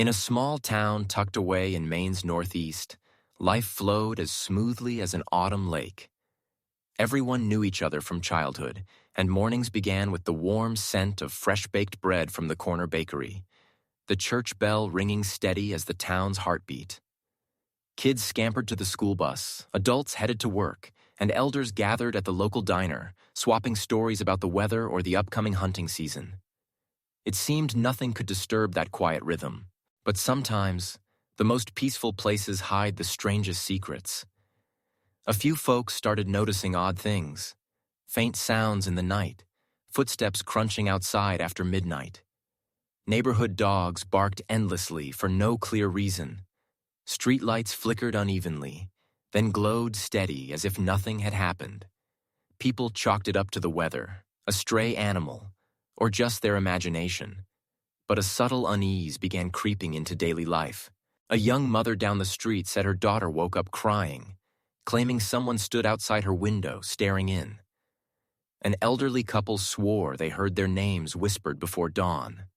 In a small town tucked away in Maine's northeast, life flowed as smoothly as an autumn lake. Everyone knew each other from childhood, and mornings began with the warm scent of fresh-baked bread from the corner bakery, the church bell ringing steady as the town's heartbeat. Kids scampered to the school bus, adults headed to work, and elders gathered at the local diner, swapping stories about the weather or the upcoming hunting season. It seemed nothing could disturb that quiet rhythm, but sometimes the most peaceful places hide the strangest secrets. A few folks started noticing odd things: faint sounds in the night, footsteps crunching outside after midnight. Neighborhood dogs barked endlessly for no clear reason. Streetlights flickered unevenly, then glowed steady as if nothing had happened. People chalked it up to the weather, a stray animal, or just their imagination. But a subtle unease began creeping into daily life. A young mother down the street said her daughter woke up crying, claiming someone stood outside her window staring in. An elderly couple swore they heard their names whispered before dawn.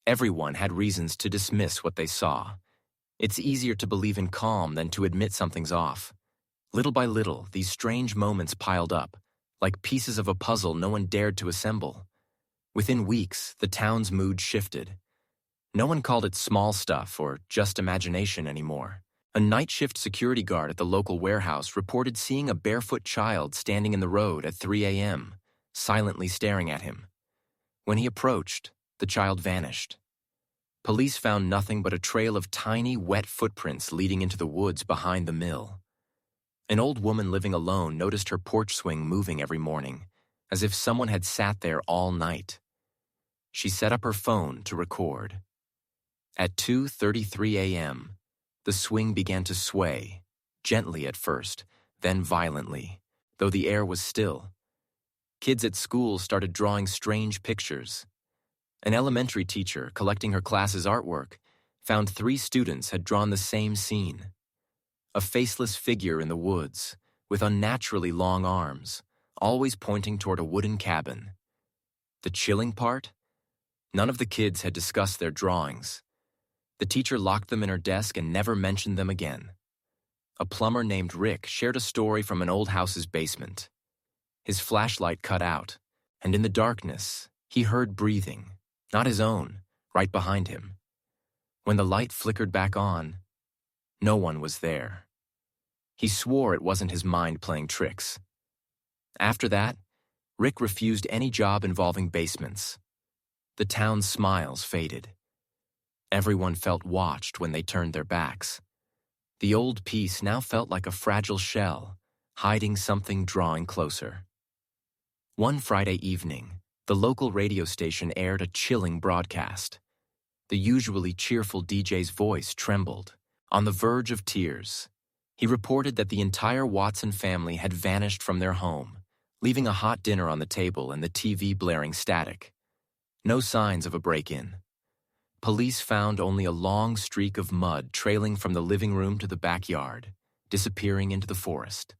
Everyone had reasons to dismiss what they saw. It's easier to believe in calm than to admit something's off. Little by little, these strange moments piled up, like pieces of a puzzle no one dared to assemble. Within weeks, the town's mood shifted. No one called it small stuff or just imagination anymore. A night shift security guard at the local warehouse reported seeing a barefoot child standing in the road at 3 a.m., silently staring at him. When he approached, the child vanished. Police found nothing but a trail of tiny, wet footprints leading into the woods behind the mill. An old woman living alone noticed her porch swing moving every morning, as if someone had sat there all night. She set up her phone to record. At 2:33 a.m., the swing began to sway, gently at first, then violently, though the air was still. Kids at school started drawing strange pictures. An elementary teacher, collecting her class's artwork, found 3 students had drawn the same scene. A faceless figure in the woods, with unnaturally long arms, always pointing toward a wooden cabin. The chilling part? None of the kids had discussed their drawings. The teacher locked them in her desk and never mentioned them again. A plumber named Rick shared a story from an old house's basement. His flashlight cut out, and in the darkness, he heard breathing, not his own, right behind him. When the light flickered back on, no one was there. He swore it wasn't his mind playing tricks. After that, Rick refused any job involving basements. The town's smiles faded. Everyone felt watched when they turned their backs. The old peace now felt like a fragile shell, hiding something drawing closer. One Friday evening, the local radio station aired a chilling broadcast. The usually cheerful DJ's voice trembled, on the verge of tears. He reported that the entire Watson family had vanished from their home, leaving a hot dinner on the table and the TV blaring static. No signs of a break-in. Police found only a long streak of mud trailing from the living room to the backyard, disappearing into the forest.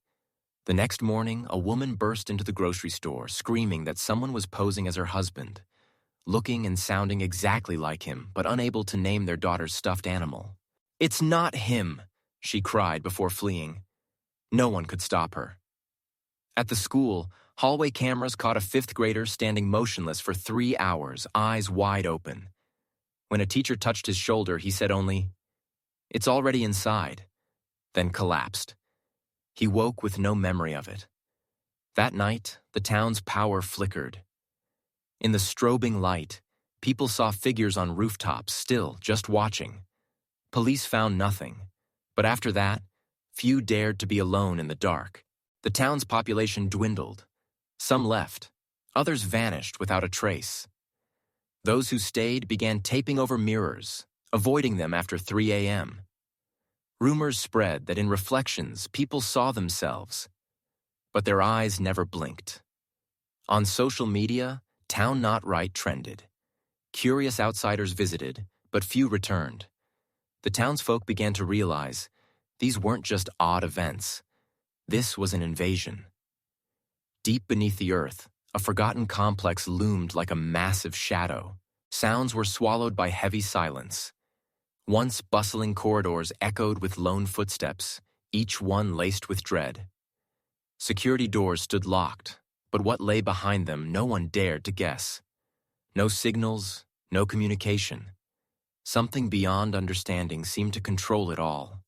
The next morning, a woman burst into the grocery store, screaming that someone was posing as her husband, looking and sounding exactly like him, but unable to name their daughter's stuffed animal. "It's not him," she cried before fleeing. No one could stop her. At the school, hallway cameras caught a 5th grader standing motionless for 3 hours, eyes wide open. When a teacher touched his shoulder, he said only, "It's already inside," then collapsed. He woke with no memory of it. That night, the town's power flickered. In the strobing light, people saw figures on rooftops, still just watching. Police found nothing, but after that, few dared to be alone in the dark. The town's population dwindled. Some left, others vanished without a trace. Those who stayed began taping over mirrors, avoiding them after 3 a.m. Rumors spread that in reflections, people saw themselves, but their eyes never blinked. On social media, Town Not Right trended. Curious outsiders visited, but few returned. The townsfolk began to realize these weren't just odd events. This was an invasion. Deep beneath the earth, a forgotten complex loomed like a massive shadow. Sounds were swallowed by heavy silence. Once bustling corridors echoed with lone footsteps, each one laced with dread. Security doors stood locked, but what lay behind them no one dared to guess. No signals, no communication. Something beyond understanding seemed to control it all.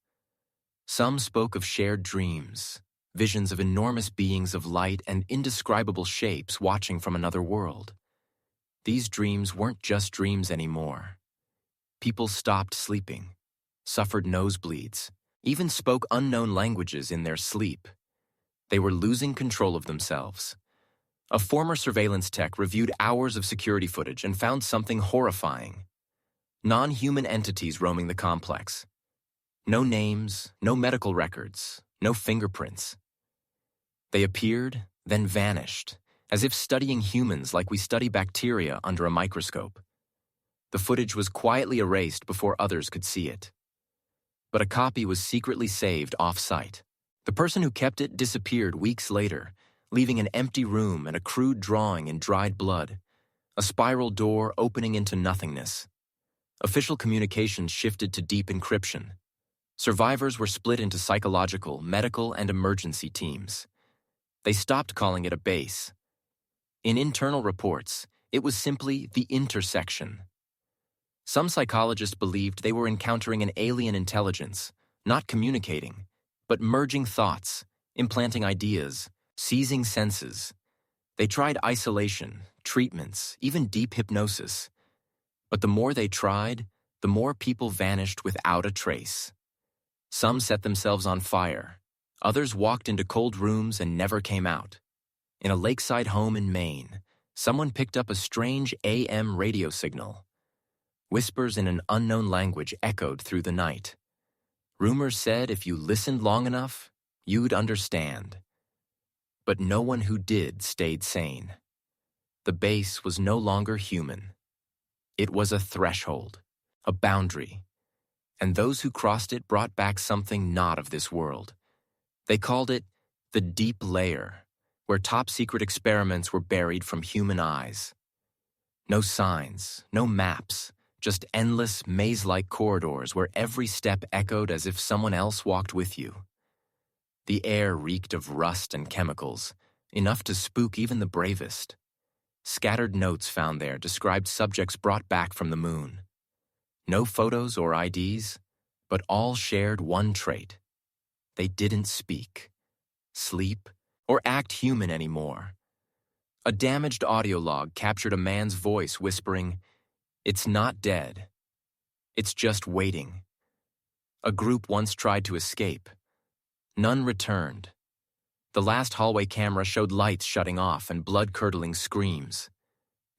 Some spoke of shared dreams, visions of enormous beings of light and indescribable shapes watching from another world. These dreams weren't just dreams anymore. People stopped sleeping, suffered nosebleeds, even spoke unknown languages in their sleep. They were losing control of themselves. A former surveillance tech reviewed hours of security footage and found something horrifying. Non-human entities roaming the complex. No names, no medical records, no fingerprints. They appeared, then vanished, as if studying humans like we study bacteria under a microscope. The footage was quietly erased before others could see it. But a copy was secretly saved off-site. The person who kept it disappeared weeks later, leaving an empty room and a crude drawing in dried blood, a spiral door opening into nothingness. Official communications shifted to deep encryption. Survivors were split into psychological, medical, and emergency teams. They stopped calling it a base. In internal reports, it was simply the intersection. Some psychologists believed they were encountering an alien intelligence, not communicating, but merging thoughts, implanting ideas, seizing senses. They tried isolation, treatments, even deep hypnosis. But the more they tried, the more people vanished without a trace. Some set themselves on fire. Others walked into cold rooms and never came out. In a lakeside home in Maine, someone picked up a strange AM radio signal. Whispers in an unknown language echoed through the night. Rumors said if you listened long enough, you'd understand. But no one who did stayed sane. The base was no longer human. It was a threshold, a boundary, and those who crossed it brought back something not of this world. They called it the deep layer, where top-secret experiments were buried from human eyes. No signs, no maps, just endless, maze-like corridors where every step echoed as if someone else walked with you. The air reeked of rust and chemicals, enough to spook even the bravest. Scattered notes found there described subjects brought back from the moon. No photos or IDs, but all shared one trait. They didn't speak, sleep, or act human anymore. A damaged audio log captured a man's voice whispering, "It's not dead. It's just waiting." A group once tried to escape. None returned. The last hallway camera showed lights shutting off and blood-curdling screams.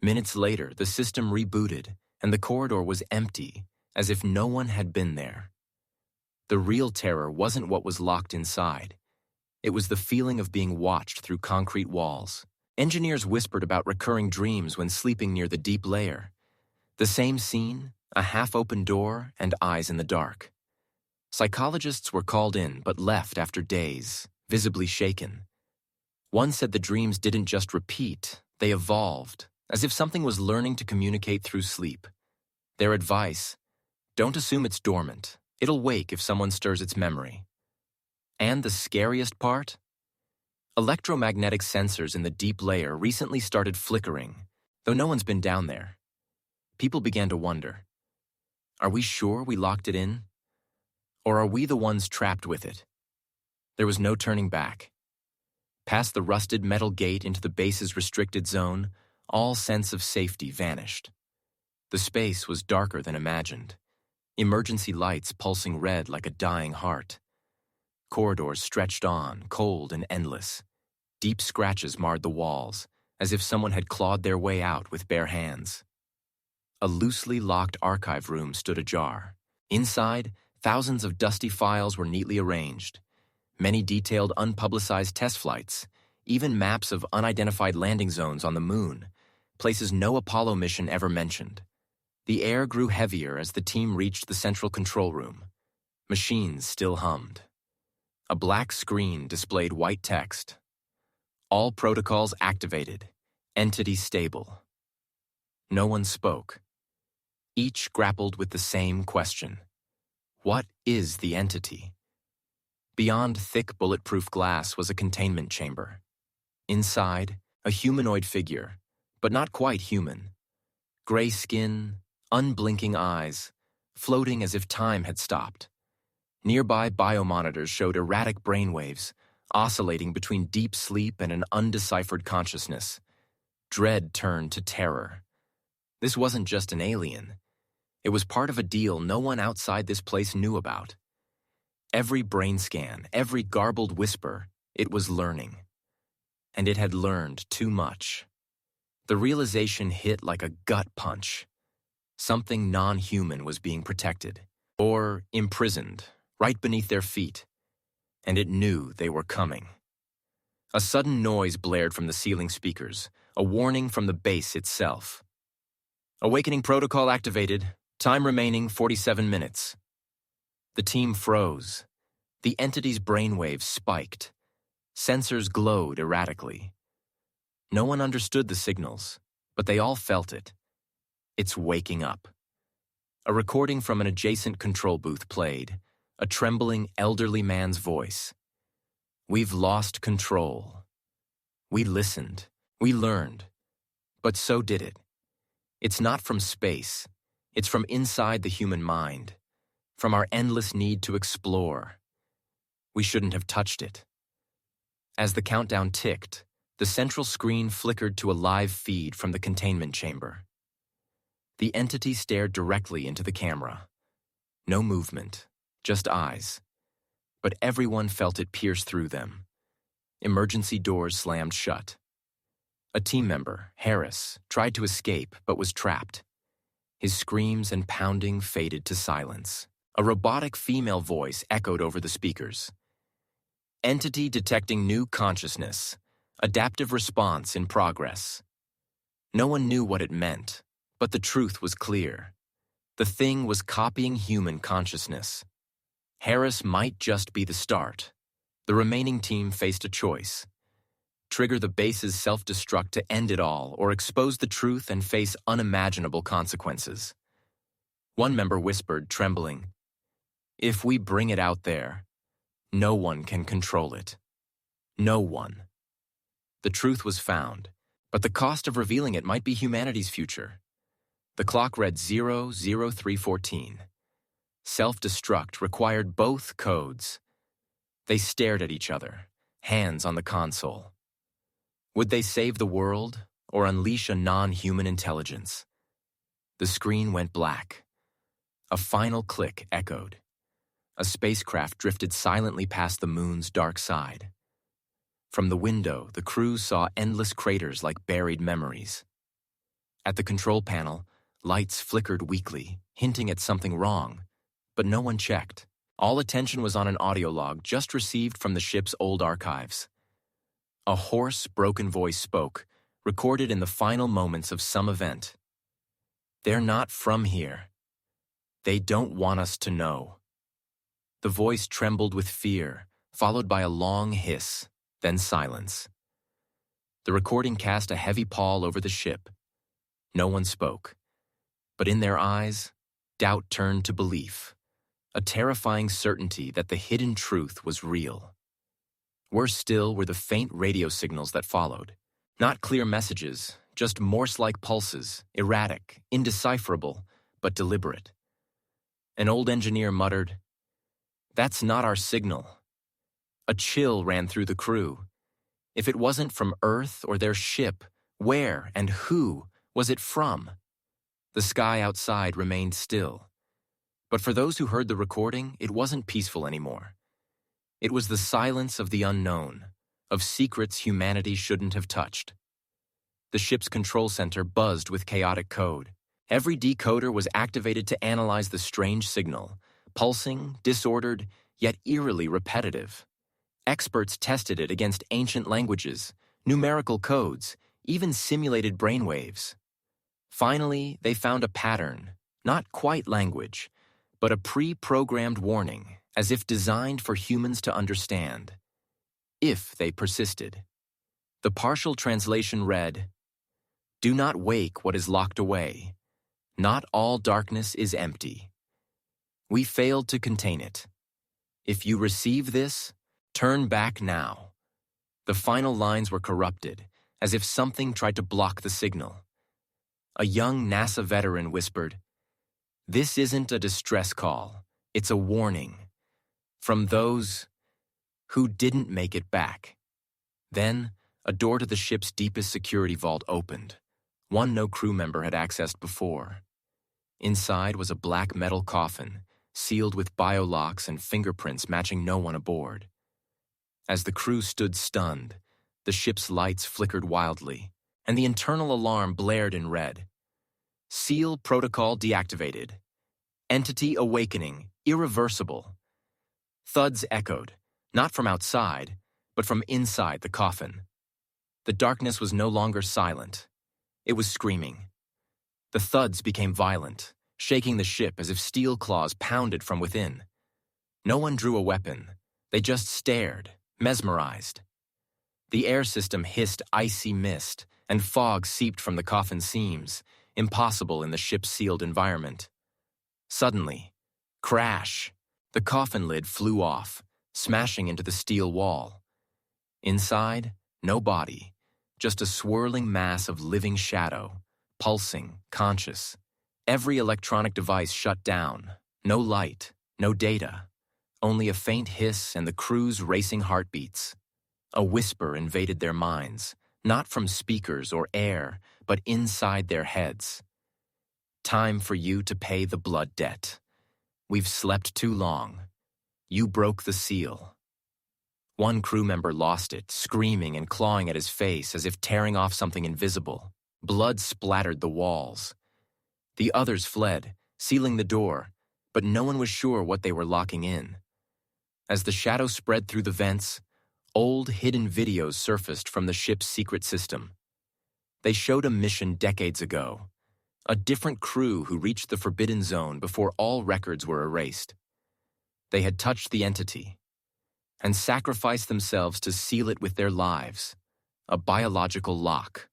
Minutes later, the system rebooted, and the corridor was empty, as if no one had been there. The real terror wasn't what was locked inside. It was the feeling of being watched through concrete walls. Engineers whispered about recurring dreams when sleeping near the deep layer. The same scene, a half-open door, and eyes in the dark. Psychologists were called in but left after days, visibly shaken. One said the dreams didn't just repeat, they evolved, as if something was learning to communicate through sleep. Their advice: don't assume it's dormant. It'll wake if someone stirs its memory. And the scariest part? Electromagnetic sensors in the deep layer recently started flickering, though no one's been down there. People began to wonder, are we sure we locked it in? Or are we the ones trapped with it? There was no turning back. Past the rusted metal gate into the base's restricted zone, all sense of safety vanished. The space was darker than imagined. Emergency lights pulsing red like a dying heart. Corridors stretched on, cold and endless. Deep scratches marred the walls, as if someone had clawed their way out with bare hands. A loosely locked archive room stood ajar. Inside, thousands of dusty files were neatly arranged. Many detailed unpublicized test flights, even maps of unidentified landing zones on the moon, places no Apollo mission ever mentioned. The air grew heavier as the team reached the central control room. Machines still hummed. A black screen displayed white text. All protocols activated. Entity stable. No one spoke. Each grappled with the same question. What is the entity? Beyond thick bulletproof glass was a containment chamber. Inside, a humanoid figure, but not quite human. Gray skin, unblinking eyes, floating as if time had stopped. Nearby biomonitors showed erratic brainwaves, oscillating between deep sleep and an undeciphered consciousness. Dread turned to terror. This wasn't just an alien. It was part of a deal no one outside this place knew about. Every brain scan, every garbled whisper, it was learning. And it had learned too much. The realization hit like a gut punch. Something non-human was being protected, or imprisoned, right beneath their feet. And it knew they were coming. A sudden noise blared from the ceiling speakers, a warning from the base itself. Awakening protocol activated. Time remaining 47 minutes. The team froze. The entity's brainwaves spiked. Sensors glowed erratically. No one understood the signals, but they all felt it. It's waking up. A recording from an adjacent control booth played, a trembling elderly man's voice. We've lost control. We listened. We learned. But so did it. It's not from space. It's from inside the human mind, from our endless need to explore. We shouldn't have touched it. As the countdown ticked, the central screen flickered to a live feed from the containment chamber. The entity stared directly into the camera. No movement, just eyes. But everyone felt it pierce through them. Emergency doors slammed shut. A team member, Harris, tried to escape but was trapped. His screams and pounding faded to silence. A robotic female voice echoed over the speakers. Entity detecting new consciousness. Adaptive response in progress. No one knew what it meant, but the truth was clear. The thing was copying human consciousness. Harris might just be the start. The remaining team faced a choice. Trigger the base's self-destruct to end it all, or expose the truth and face unimaginable consequences. One member whispered, trembling, "If we bring it out there, no one can control it. No one." The truth was found, but the cost of revealing it might be humanity's future. The clock read 00314. Self-destruct required both codes. They stared at each other, hands on the console. Would they save the world or unleash a non-human intelligence? The screen went black. A final click echoed. A spacecraft drifted silently past the moon's dark side. From the window, the crew saw endless craters like buried memories. At the control panel, lights flickered weakly, hinting at something wrong, but no one checked. All attention was on an audio log just received from the ship's old archives. A hoarse, broken voice spoke, recorded in the final moments of some event. "They're not from here. They don't want us to know." The voice trembled with fear, followed by a long hiss, then silence. The recording cast a heavy pall over the ship. No one spoke. But in their eyes, doubt turned to belief, a terrifying certainty that the hidden truth was real. Worse still were the faint radio signals that followed. Not clear messages, just Morse-like pulses, erratic, indecipherable, but deliberate. An old engineer muttered, "That's not our signal." A chill ran through the crew. If it wasn't from Earth or their ship, where and who was it from? The sky outside remained still. But for those who heard the recording, it wasn't peaceful anymore. It was the silence of the unknown, of secrets humanity shouldn't have touched. The ship's control center buzzed with chaotic code. Every decoder was activated to analyze the strange signal, pulsing, disordered, yet eerily repetitive. Experts tested it against ancient languages, numerical codes, even simulated brainwaves. Finally, they found a pattern, not quite language, but a pre-programmed warning, as if designed for humans to understand, if they persisted. The partial translation read, "Do not wake what is locked away. Not all darkness is empty. We failed to contain it. If you receive this, turn back now. The final lines were corrupted, as if something tried to block the signal. A young NASA veteran whispered, "This isn't a distress call, it's a warning. From those who didn't make it back." Then, a door to the ship's deepest security vault opened, one no crew member had accessed before. Inside was a black metal coffin, sealed with biolocks and fingerprints matching no one aboard. As the crew stood stunned, the ship's lights flickered wildly, and the internal alarm blared in red. "Seal protocol deactivated. Entity awakening, irreversible." Thuds echoed, not from outside, but from inside the coffin. The darkness was no longer silent. It was screaming. The thuds became violent, shaking the ship as if steel claws pounded from within. No one drew a weapon. They just stared, mesmerized. The air system hissed icy mist, and fog seeped from the coffin's seams, impossible in the ship's sealed environment. Suddenly, crash! The coffin lid flew off, smashing into the steel wall. Inside, no body, just a swirling mass of living shadow, pulsing, conscious. Every electronic device shut down. No light, no data. Only a faint hiss and the crew's racing heartbeats. A whisper invaded their minds, not from speakers or air, but inside their heads. "Time for you to pay the blood debt. We've slept too long. You broke the seal." One crew member lost it, screaming and clawing at his face as if tearing off something invisible. Blood splattered the walls. The others fled, sealing the door, but no one was sure what they were locking in. As the shadow spread through the vents, old hidden videos surfaced from the ship's secret system. They showed a mission decades ago, a different crew who reached the forbidden zone before all records were erased. They had touched the entity and sacrificed themselves to seal it with their lives, a biological lock.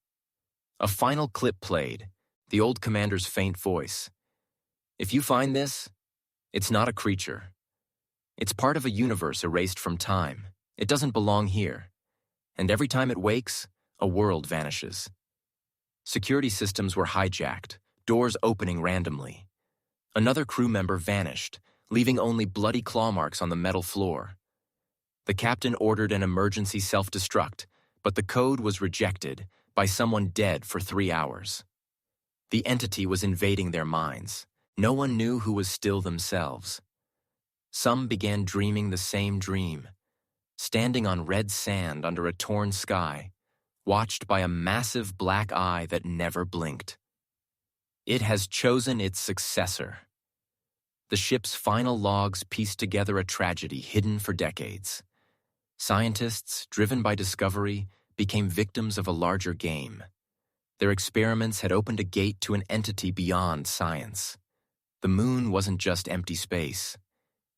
A final clip played, the old commander's faint voice. "If you find this, it's not a creature. It's part of a universe erased from time. It doesn't belong here. And every time it wakes, a world vanishes." Security systems were hijacked, doors opening randomly. Another crew member vanished, leaving only bloody claw marks on the metal floor. The captain ordered an emergency self-destruct, but the code was rejected by someone dead for 3 hours. The entity was invading their minds. No one knew who was still themselves. Some began dreaming the same dream, standing on red sand under a torn sky, watched by a massive black eye that never blinked. It has chosen its successor. The ship's final logs pieced together a tragedy hidden for decades. Scientists, driven by discovery, became victims of a larger game. Their experiments had opened a gate to an entity beyond science. The moon wasn't just empty space.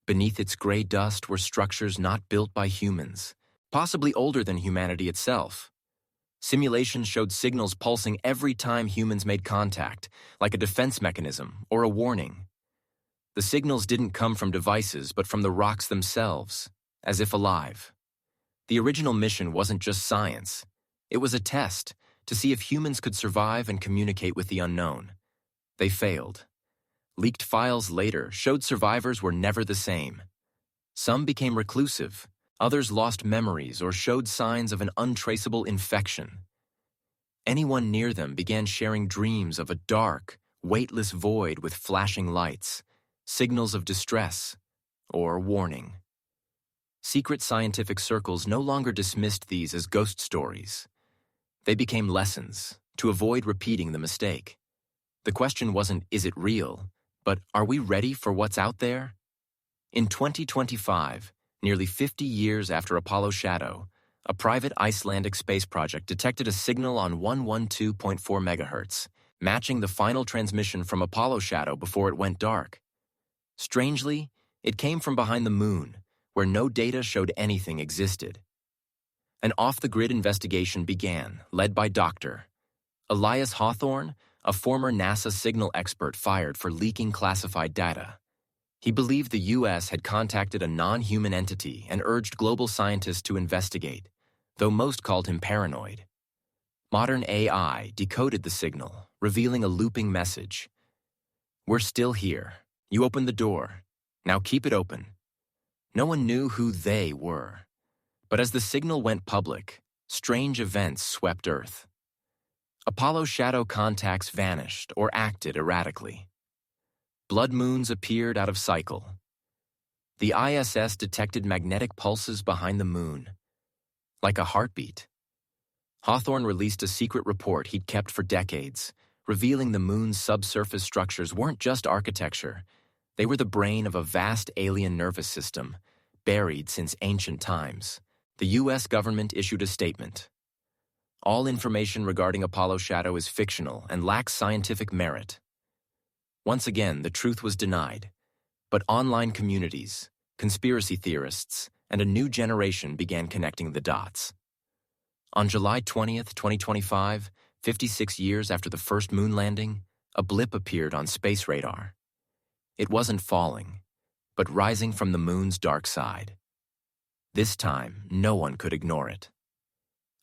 Beneath its gray dust were structures not built by humans, possibly older than humanity itself. Simulations showed signals pulsing every time humans made contact, like a defense mechanism or a warning. The signals didn't come from devices, but from the rocks themselves, as if alive. The original mission wasn't just science. It was a test to see if humans could survive and communicate with the unknown. They failed. Leaked files later showed survivors were never the same. Some became reclusive, others lost memories or showed signs of an untraceable infection. Anyone near them began sharing dreams of a dark, weightless void with flashing lights, signals of distress, or warning. Secret scientific circles no longer dismissed these as ghost stories. They became lessons to avoid repeating the mistake. The question wasn't, is it real, but are we ready for what's out there? In 2025, nearly 50 years after Apollo Shadow, a private Icelandic space project detected a signal on 112.4 megahertz, matching the final transmission from Apollo Shadow before it went dark. Strangely, it came from behind the moon, where no data showed anything existed. An off-the-grid investigation began, led by Dr. Elias Hawthorne, a former NASA signal expert fired for leaking classified data. He believed the U.S. had contacted a non-human entity and urged global scientists to investigate, though most called him paranoid. Modern AI decoded the signal, revealing a looping message. "We're still here. You opened the door. Now keep it open." No one knew who they were. But as the signal went public, strange events swept Earth. Apollo shadow contacts vanished or acted erratically. Blood moons appeared out of cycle. The ISS detected magnetic pulses behind the moon, like a heartbeat. Hawthorne released a secret report he'd kept for decades, revealing the moon's subsurface structures weren't just architecture. They were the brain of a vast alien nervous system, buried since ancient times. The U.S. government issued a statement. All information regarding Apollo shadow is fictional and lacks scientific merit. Once again, the truth was denied, but online communities, conspiracy theorists, and a new generation began connecting the dots. On July 20th, 2025, 56 years after the first moon landing, a blip appeared on space radar. It wasn't falling, but rising from the moon's dark side. This time, no one could ignore it.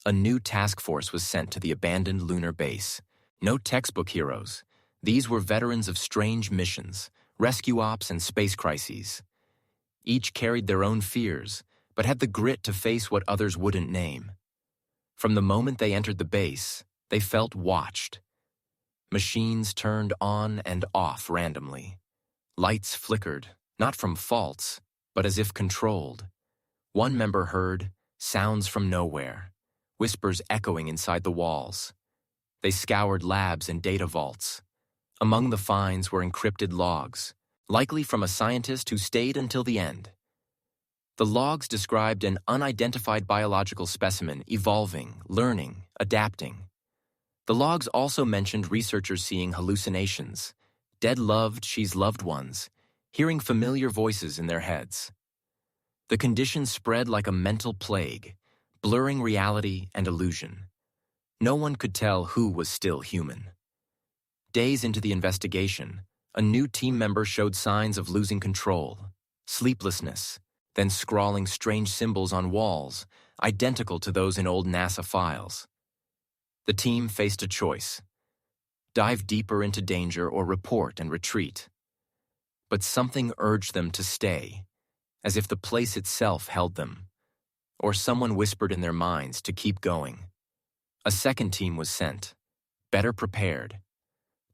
A new task force was sent to the abandoned lunar base. No textbook heroes. These were veterans of strange missions, rescue ops, and space crises. Each carried their own fears, but had the grit to face what others wouldn't name. From the moment they entered the base, they felt watched. Machines turned on and off randomly. Lights flickered, not from faults, but as if controlled. One member heard sounds from nowhere, whispers echoing inside the walls. They scoured labs and data vaults. Among the finds were encrypted logs, likely from a scientist who stayed until the end. The logs described an unidentified biological specimen evolving, learning, adapting. The logs also mentioned researchers seeing hallucinations, dead she's loved ones, hearing familiar voices in their heads. The condition spread like a mental plague, blurring reality and illusion. No one could tell who was still human. Days into the investigation, a new team member showed signs of losing control, sleeplessness, then scrawling strange symbols on walls, identical to those in old NASA files. The team faced a choice: dive deeper into danger or report and retreat. But something urged them to stay, as if the place itself held them, or someone whispered in their minds to keep going. A second team was sent, better prepared.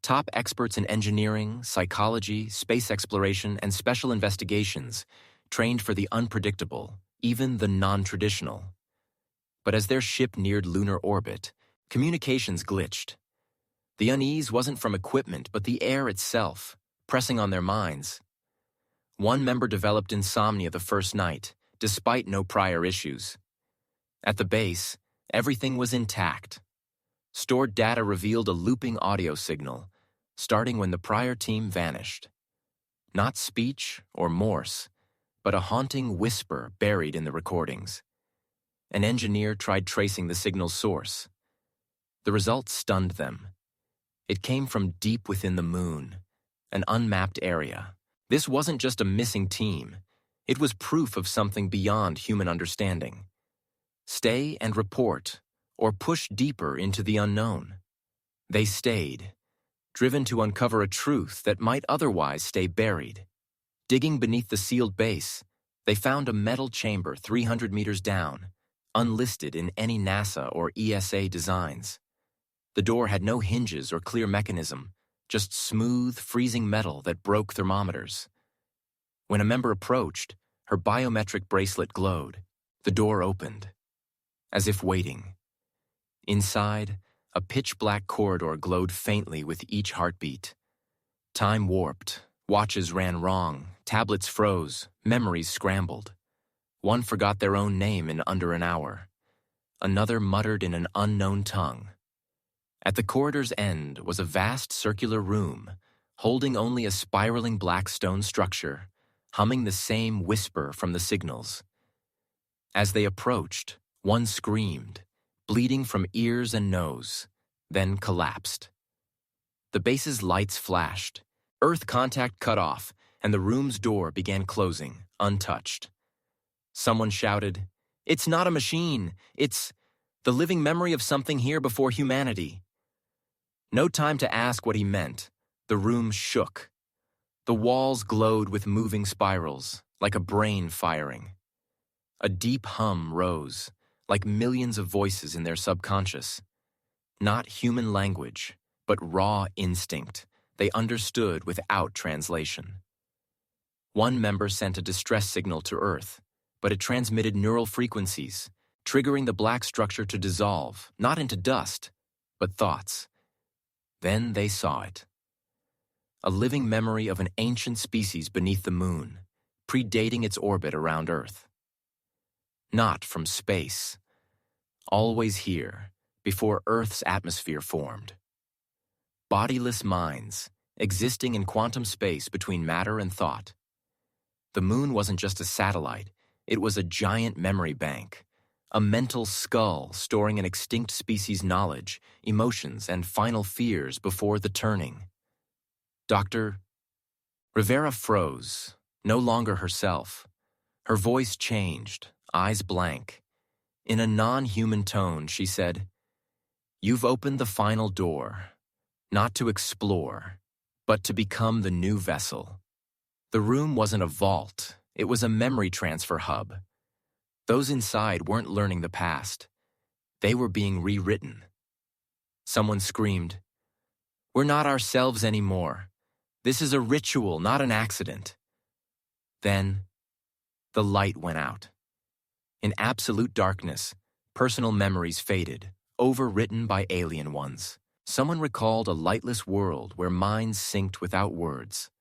Top experts in engineering, psychology, space exploration, and special investigations, trained for the unpredictable, even the non-traditional. But as their ship neared lunar orbit, communications glitched. The unease wasn't from equipment, but the air itself, pressing on their minds. One member developed insomnia the first night, despite no prior issues. At the base, everything was intact. Stored data revealed a looping audio signal, starting when the prior team vanished. Not speech or Morse, but a haunting whisper buried in the recordings. An engineer tried tracing the signal's source. The results stunned them. It came from deep within the moon, an unmapped area. This wasn't just a missing team. It was proof of something beyond human understanding. Stay and report, or push deeper into the unknown. They stayed, driven to uncover a truth that might otherwise stay buried. Digging beneath the sealed base, they found a metal chamber 300 meters down, unlisted in any NASA or ESA designs. The door had no hinges or clear mechanism, just smooth, freezing metal that broke thermometers. When a member approached, her biometric bracelet glowed. The door opened, as if waiting. Inside, a pitch-black corridor glowed faintly with each heartbeat. Time warped, watches ran wrong, tablets froze, memories scrambled. One forgot their own name in under an hour. Another muttered in an unknown tongue. At the corridor's end was a vast circular room, holding only a spiraling black stone structure, humming the same whisper from the signals. As they approached, one screamed, bleeding from ears and nose, then collapsed. The base's lights flashed. Earth contact cut off, and the room's door began closing, untouched. Someone shouted, "It's not a machine, it's the living memory of something here before humanity." No time to ask what he meant. The room shook. The walls glowed with moving spirals, like a brain firing. A deep hum rose, like millions of voices in their subconscious. Not human language, but raw instinct. They understood without translation. One member sent a distress signal to Earth, but it transmitted neural frequencies, triggering the black structure to dissolve, not into dust, but thoughts. Then they saw it. A living memory of an ancient species beneath the moon, predating its orbit around Earth. Not from space. Always here, before Earth's atmosphere formed. Bodiless minds, existing in quantum space between matter and thought. The moon wasn't just a satellite, it was a giant memory bank, a mental skull storing an extinct species' knowledge, emotions, and final fears before the turning. Dr. Rivera froze, no longer herself. Her voice changed, eyes blank. In a non-human tone, she said, "You've opened the final door, not to explore, but to become the new vessel." The room wasn't a vault, it was a memory transfer hub. Those inside weren't learning the past. They were being rewritten. Someone screamed, "We're not ourselves anymore. This is a ritual, not an accident." Then, the light went out. In absolute darkness, personal memories faded, overwritten by alien ones. Someone recalled a lightless world where minds synced without words.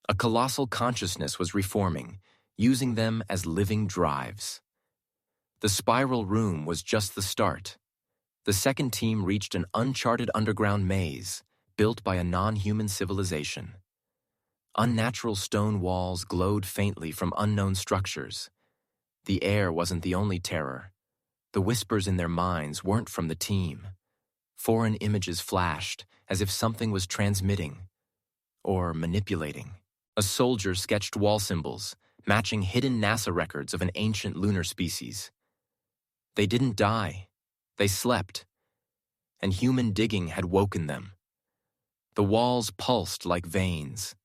A colossal consciousness was reforming, using them as living drives. The spiral room was just the start. The second team reached an uncharted underground maze, built by a non-human civilization. Unnatural stone walls glowed faintly from unknown structures. The air wasn't the only terror. The whispers in their minds weren't from the team. Foreign images flashed, as if something was transmitting or manipulating. A soldier sketched wall symbols, matching hidden NASA records of an ancient lunar species. They didn't die. They slept. And human digging had woken them. The walls pulsed like veins.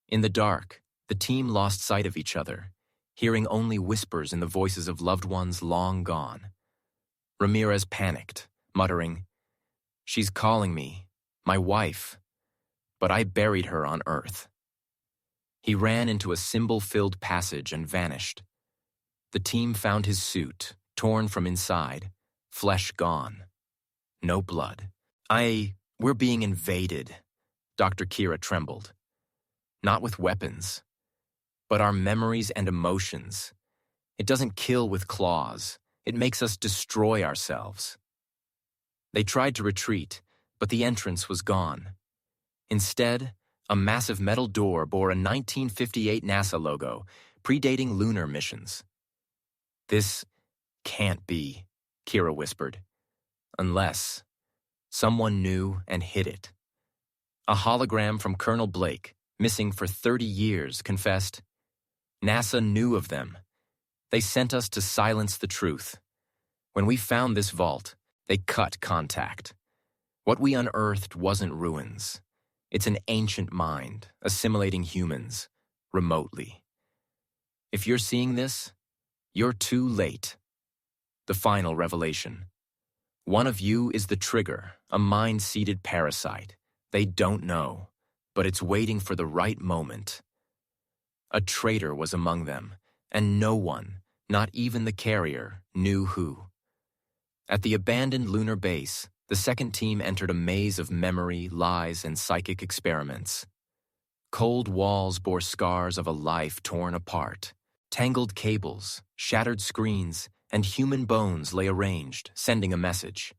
In the dark, the team lost sight of each other, hearing only whispers in the voices of loved ones long gone. Ramirez panicked, muttering, "She's calling me, my wife, but I buried her on Earth." He ran into a symbol-filled passage and vanished. The team found his suit, torn from inside, flesh gone. No blood. We're being invaded. Dr. Kira trembled. Not with weapons, but our memories and emotions. It doesn't kill with claws. It makes us destroy ourselves. They tried to retreat, but the entrance was gone. Instead, a massive metal door bore a 1958 NASA logo, predating lunar missions. "This can't be," Kira whispered. "Unless someone knew and hid it." A hologram from Colonel Blake, missing for 30 years, confessed, "NASA knew of them. They sent us to silence the truth. When we found this vault, they cut contact. What we unearthed wasn't ruins. It's an ancient mind, assimilating humans, remotely. If you're seeing this, you're too late." The final revelation. One of you is the trigger, a mind-seeded parasite. They don't know, but it's waiting for the right moment. A traitor was among them, and no one, not even the carrier, knew who. At the abandoned lunar base, the second team entered a maze of memory, lies, and psychic experiments. Cold walls bore scars of a life torn apart. Tangled cables, shattered screens, and human bones lay arranged, sending a message.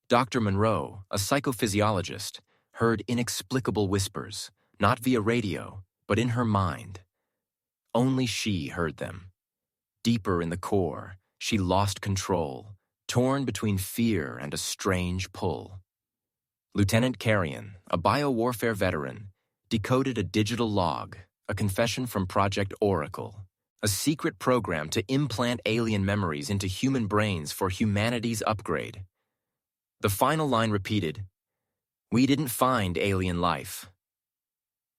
Dr. Monroe, a psychophysiologist, heard inexplicable whispers, not via radio, but in her mind. Only she heard them. Deeper in the core, she lost control, torn between fear and a strange pull. Lieutenant Carrion, a biowarfare veteran, decoded a digital log, a confession from Project Oracle, a secret program to implant alien memories into human brains for humanity's upgrade. The final line repeated, "We didn't find alien life.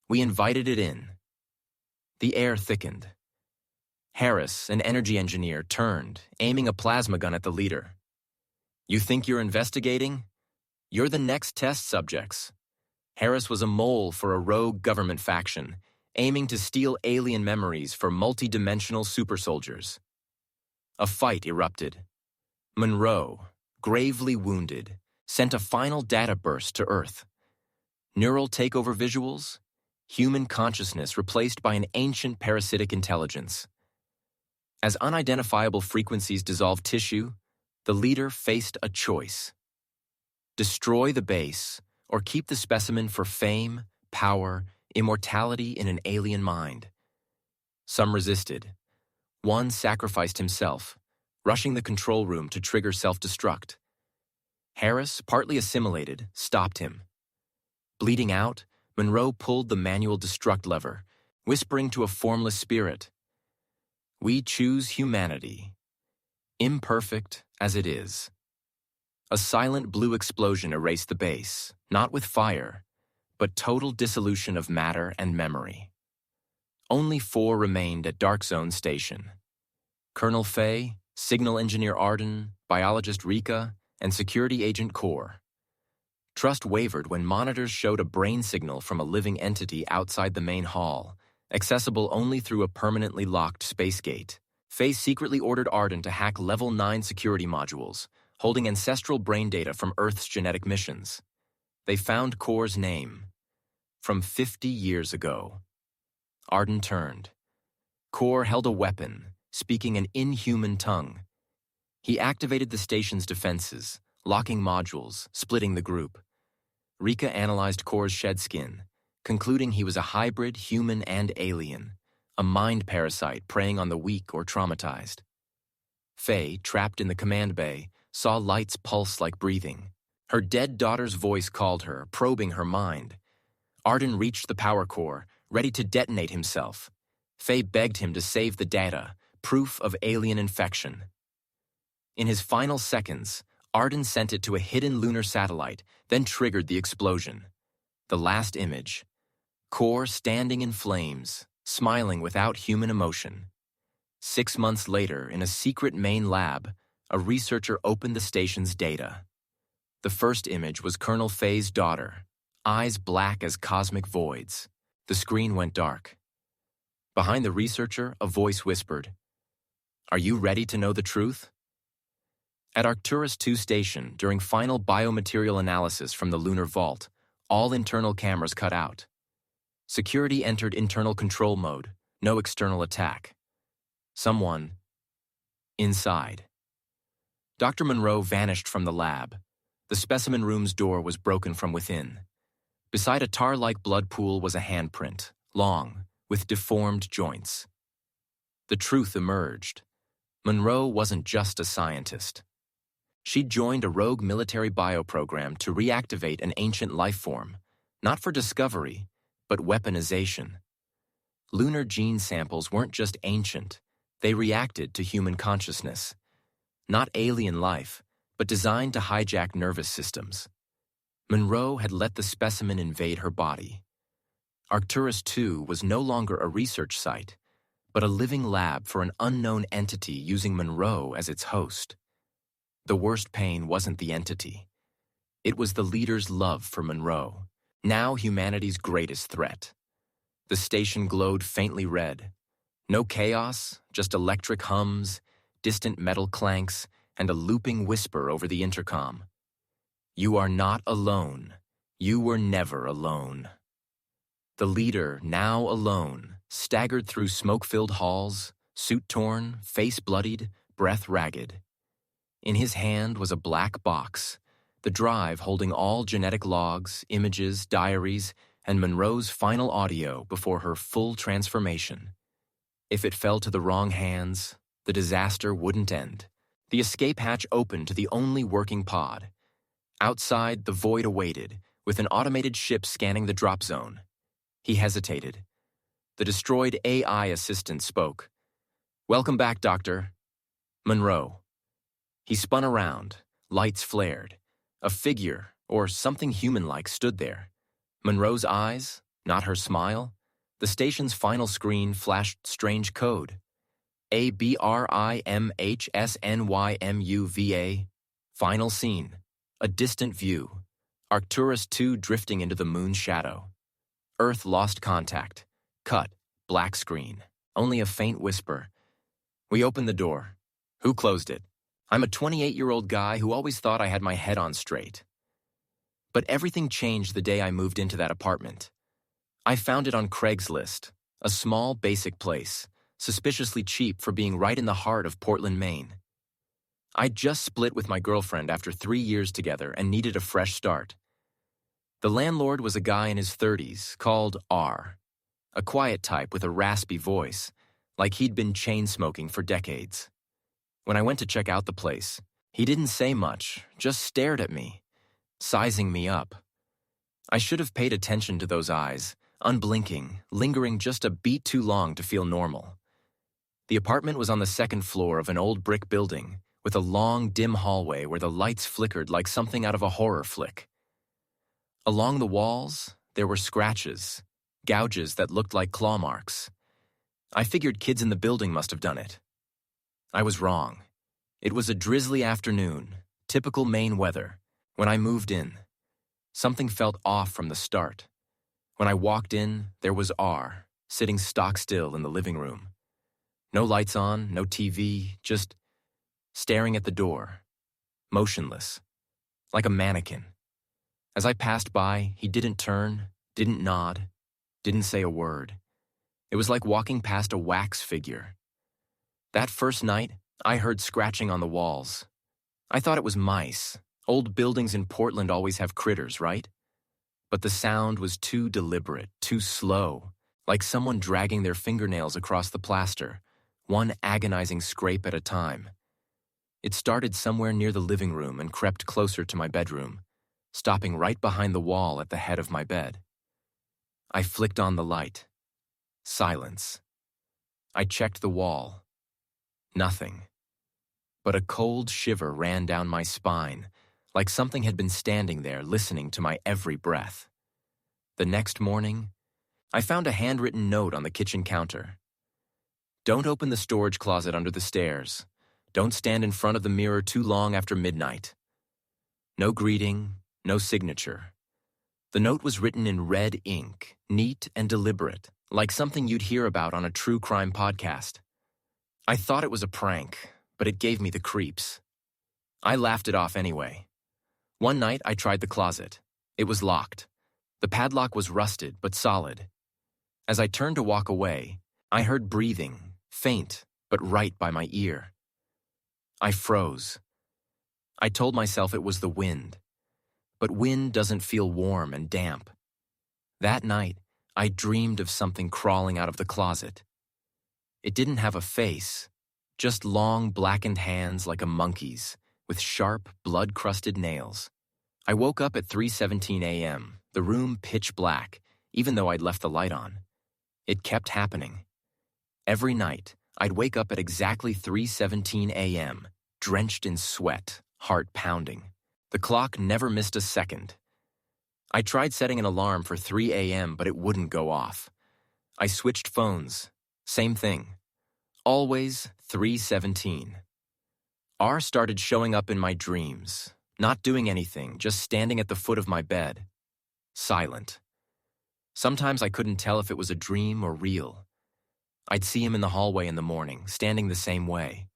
We invited it in." The air thickened. Harris, an energy engineer, turned, aiming a plasma gun at the leader. "You think you're investigating? You're the next test subjects." Harris was a mole for a rogue government faction, aiming to steal alien memories for multi-dimensional super soldiers. A fight erupted. Monroe, gravely wounded, sent a final data burst to Earth. Neural takeover visuals, human consciousness replaced by an ancient parasitic intelligence. As unidentifiable frequencies dissolved tissue, the leader faced a choice. Destroy the base, or keep the specimen for fame, power, immortality in an alien mind. Some resisted. One sacrificed himself, rushing the control room to trigger self-destruct. Harris, partly assimilated, stopped him. Bleeding out, Monroe pulled the manual destruct lever, whispering to a formless spirit, "We choose humanity, imperfect as it is." A silent blue explosion erased the base, not with fire, but total dissolution of matter and memory. Only 4 remained at Dark Zone Station: Colonel Fay, Signal Engineer Arden, Biologist Rika, and Security Agent Core. Trust wavered when monitors showed a brain signal from a living entity outside the main hall, accessible only through a permanently locked space gate. Fay secretly ordered Arden to hack Level 9 security modules, holding ancestral brain data from Earth's genetic missions. They found Core's name, from 50 years ago. Arden turned. Core held a weapon, speaking an inhuman tongue. He activated the station's defenses, locking modules, splitting the group. Rika analyzed Core's shed skin, concluding he was a hybrid human and alien, a mind parasite preying on the weak or traumatized. Fay, trapped in the command bay, saw lights pulse like breathing. Her dead daughter's voice called her, probing her mind. Arden reached the power core, ready to detonate himself. Fay begged him to save the data, proof of alien infection. In his final seconds, Arden sent it to a hidden lunar satellite, then triggered the explosion. The last image. Core standing in flames, smiling without human emotion. 6 months later, in a secret Maine lab, a researcher opened the station's data. The first image was Colonel Fay's daughter, eyes black as cosmic voids. The screen went dark. Behind the researcher, a voice whispered, "Are you ready to know the truth?" At Arcturus 2 station, during final biomaterial analysis from the lunar vault, all internal cameras cut out. Security entered internal control mode, no external attack. Someone inside. Dr. Monroe vanished from the lab. The specimen room's door was broken from within. Beside a tar-like blood pool was a handprint, long, with deformed joints. The truth emerged. Monroe wasn't just a scientist. She'd joined a rogue military bioprogram to reactivate an ancient life form, not for discovery, but weaponization. Lunar gene samples weren't just ancient, they reacted to human consciousness. Not alien life, but designed to hijack nervous systems. Monroe had let the specimen invade her body. Arcturus 2 was no longer a research site, but a living lab for an unknown entity using Monroe as its host. The worst pain wasn't the entity. It was the leader's love for Monroe, now humanity's greatest threat. The station glowed faintly red. No chaos, just electric hums, distant metal clanks, and a looping whisper over the intercom. "You are not alone. You were never alone." The leader, now alone, staggered through smoke-filled halls, suit torn, face bloodied, breath ragged. In his hand was a black box, the drive holding all genetic logs, images, diaries, and Monroe's final audio before her full transformation. If it fell to the wrong hands, the disaster wouldn't end. The escape hatch opened to the only working pod. Outside, the void awaited, with an automated ship scanning the drop zone. He hesitated. The destroyed AI assistant spoke. "Welcome back, Doctor." Monroe. He spun around. Lights flared. A figure, or something human-like, stood there. Monroe's eyes, not her smile. The station's final screen flashed strange code. ABRIMHSNYMUVA. Final scene. A distant view. Arcturus II drifting into the moon's shadow. Earth lost contact. Cut. Black screen. Only a faint whisper. We opened the door. Who closed it? I'm a 28-year-old guy who always thought I had my head on straight. But everything changed the day I moved into that apartment. I found it on Craigslist, a small, basic place, suspiciously cheap for being right in the heart of Portland, Maine. I'd just split with my girlfriend after 3 years together and needed a fresh start. The landlord was a guy in his 30s called R, a quiet type with a raspy voice, like he'd been chain-smoking for decades. When I went to check out the place, he didn't say much, just stared at me, sizing me up. I should have paid attention to those eyes, unblinking, lingering just a beat too long to feel normal. The apartment was on the second floor of an old brick building, with a long, dim hallway where the lights flickered like something out of a horror flick. Along the walls, there were scratches, gouges that looked like claw marks. I figured kids in the building must have done it. I was wrong. It was a drizzly afternoon, typical Maine weather, when I moved in. Something felt off from the start. When I walked in, there was R, sitting stock still in the living room. No lights on, no TV, just staring at the door, motionless, like a mannequin. As I passed by, he didn't turn, didn't nod, didn't say a word. It was like walking past a wax figure. That first night, I heard scratching on the walls. I thought it was mice. Old buildings in Portland always have critters, right? But the sound was too deliberate, too slow, like someone dragging their fingernails across the plaster, one agonizing scrape at a time. It started somewhere near the living room and crept closer to my bedroom, stopping right behind the wall at the head of my bed. I flicked on the light. Silence. I checked the wall. Nothing. But a cold shiver ran down my spine, like something had been standing there listening to my every breath. The next morning, I found a handwritten note on the kitchen counter. Don't open the storage closet under the stairs. Don't stand in front of the mirror too long after midnight. No greeting, no signature. The note was written in red ink, neat and deliberate, like something you'd hear about on a true crime podcast. I thought it was a prank, but it gave me the creeps. I laughed it off anyway. One night, I tried the closet. It was locked. The padlock was rusted, but solid. As I turned to walk away, I heard breathing, faint, but right by my ear. I froze. I told myself it was the wind. But wind doesn't feel warm and damp. That night, I dreamed of something crawling out of the closet. It didn't have a face, just long, blackened hands like a monkey's, with sharp, blood-crusted nails. I woke up at 3:17 a.m., the room pitch black, even though I'd left the light on. It kept happening. Every night, I'd wake up at exactly 3:17 a.m., drenched in sweat, heart pounding. The clock never missed a second. I tried setting an alarm for 3 a.m., but it wouldn't go off. I switched phones. Same thing. Always 3:17. R started showing up in my dreams, not doing anything, just standing at the foot of my bed. Silent. Sometimes I couldn't tell if it was a dream or real. I'd see him in the hallway in the morning, standing the same way.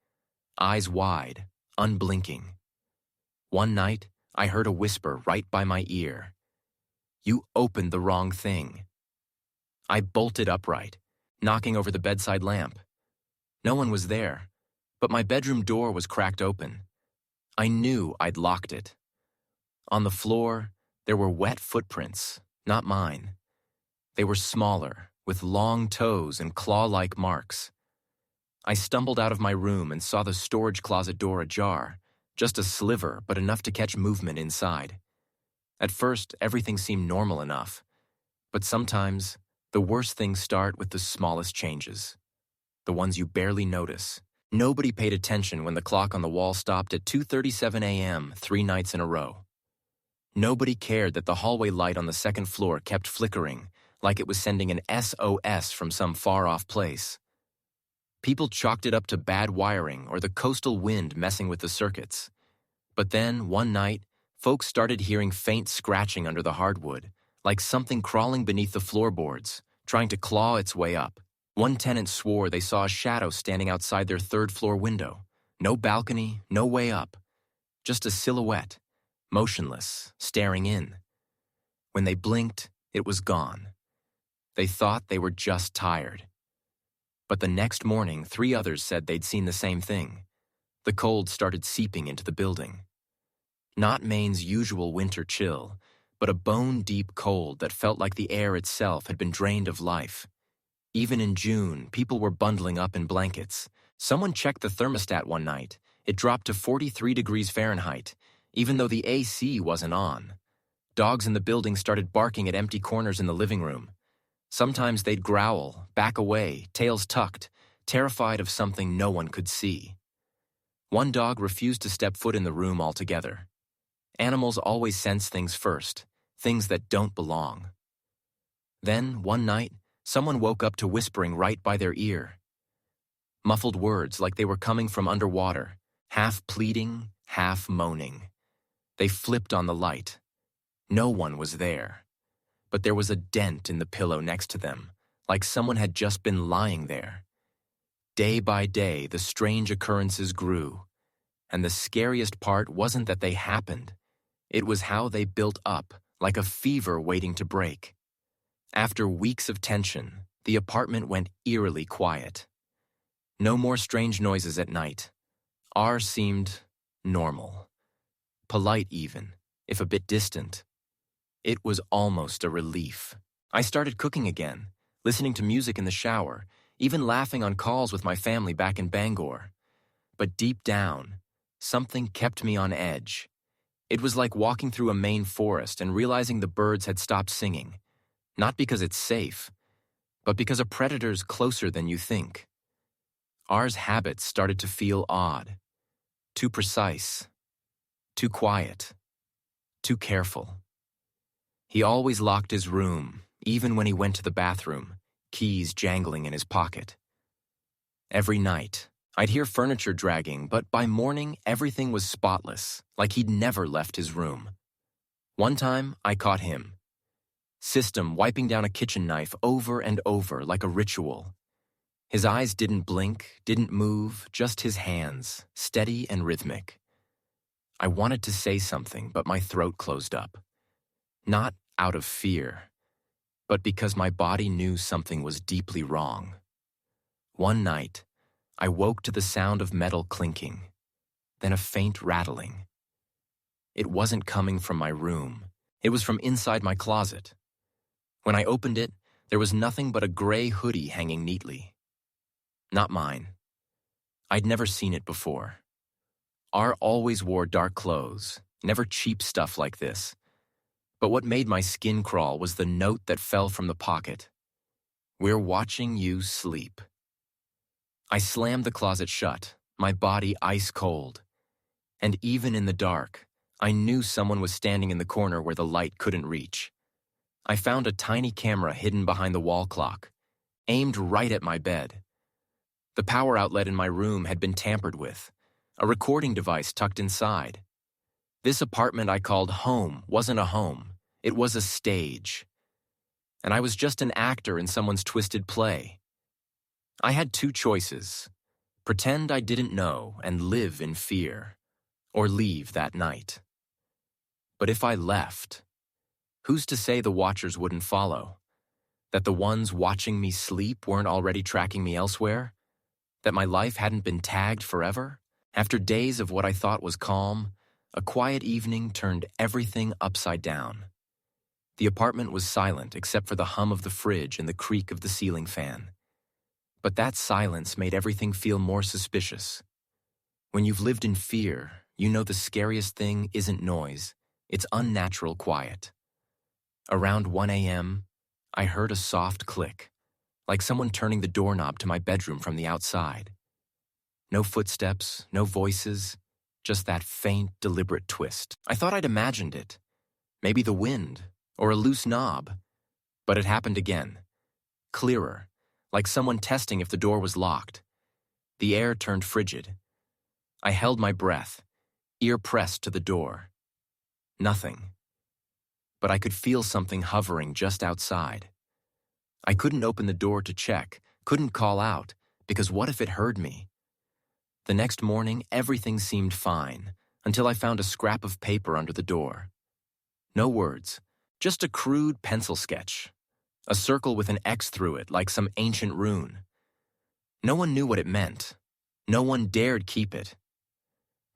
Eyes wide, unblinking. One night, I heard a whisper right by my ear. "You opened the wrong thing." I bolted upright, knocking over the bedside lamp. No one was there, but my bedroom door was cracked open. I knew I'd locked it. On the floor, there were wet footprints, not mine. They were smaller, with long toes and claw-like marks. I stumbled out of my room and saw the storage closet door ajar, just a sliver, but enough to catch movement inside. At first, everything seemed normal enough, but sometimes The worst things start with the smallest changes, the ones you barely notice. Nobody paid attention when the clock on the wall stopped at 2:37 a.m. 3 nights in a row. Nobody cared that the hallway light on the second floor kept flickering, like it was sending an SOS from some far-off place. People chalked it up to bad wiring or the coastal wind messing with the circuits. But then, one night, folks started hearing faint scratching under the hardwood, like something crawling beneath the floorboards, trying to claw its way up. One tenant swore they saw a shadow standing outside their third-floor window. No balcony, no way up. Just a silhouette, motionless, staring in. When they blinked, it was gone. They thought they were just tired. But the next morning, 3 others said they'd seen the same thing. The cold started seeping into the building. Not Maine's usual winter chill, but a bone-deep cold that felt like the air itself had been drained of life. Even in June, people were bundling up in blankets. Someone checked the thermostat one night. It dropped to 43 degrees Fahrenheit, even though the AC wasn't on. Dogs in the building started barking at empty corners in the living room. Sometimes they'd growl, back away, tails tucked, terrified of something no one could see. One dog refused to step foot in the room altogether. Animals always sense things first, things that don't belong. Then, one night, someone woke up to whispering right by their ear. Muffled words like they were coming from underwater, half pleading, half moaning. They flipped on the light. No one was there. But there was a dent in the pillow next to them, like someone had just been lying there. Day by day, the strange occurrences grew. And the scariest part wasn't that they happened. It was how they built up, like a fever waiting to break. After weeks of tension, the apartment went eerily quiet. No more strange noises at night. Ours seemed normal. Polite even, if a bit distant. It was almost a relief. I started cooking again, listening to music in the shower, even laughing on calls with my family back in Bangor. But deep down, something kept me on edge. It was like walking through a Maine forest and realizing the birds had stopped singing. Not because it's safe, but because a predator's closer than you think. Ours habits started to feel odd. Too precise. Too quiet. Too careful. He always locked his room, even when he went to the bathroom, keys jangling in his pocket. Every night, I'd hear furniture dragging, but by morning, everything was spotless, like he'd never left his room. One time, I caught him. System wiping down a kitchen knife over and over like a ritual. His eyes didn't blink, didn't move, just his hands, steady and rhythmic. I wanted to say something, but my throat closed up. Not out of fear, but because my body knew something was deeply wrong. One night, I woke to the sound of metal clinking, then a faint rattling. It wasn't coming from my room. It was from inside my closet. When I opened it, there was nothing but a gray hoodie hanging neatly. Not mine. I'd never seen it before. R always wore dark clothes, never cheap stuff like this. But what made my skin crawl was the note that fell from the pocket. "We're watching you sleep." I slammed the closet shut, my body ice cold. And even in the dark, I knew someone was standing in the corner where the light couldn't reach. I found a tiny camera hidden behind the wall clock, aimed right at my bed. The power outlet in my room had been tampered with, a recording device tucked inside. This apartment I called home wasn't a home. It was a stage. And I was just an actor in someone's twisted play. I had 2 choices: pretend I didn't know and live in fear, or leave that night. But if I left, who's to say the watchers wouldn't follow? That the ones watching me sleep weren't already tracking me elsewhere? That my life hadn't been tagged forever? After days of what I thought was calm, a quiet evening turned everything upside down. The apartment was silent except for the hum of the fridge and the creak of the ceiling fan. But that silence made everything feel more suspicious. When you've lived in fear, you know the scariest thing isn't noise, it's unnatural quiet. Around 1 a.m., I heard a soft click, like someone turning the doorknob to my bedroom from the outside. No footsteps, no voices, just that faint, deliberate twist. I thought I'd imagined it. Maybe the wind, or a loose knob. But it happened again. Clearer, like someone testing if the door was locked. The air turned frigid. I held my breath, ear pressed to the door. Nothing. But I could feel something hovering just outside. I couldn't open the door to check, couldn't call out, because what if it heard me? The next morning, everything seemed fine, until I found a scrap of paper under the door. No words, just a crude pencil sketch. A circle with an X through it, like some ancient rune. No one knew what it meant. No one dared keep it.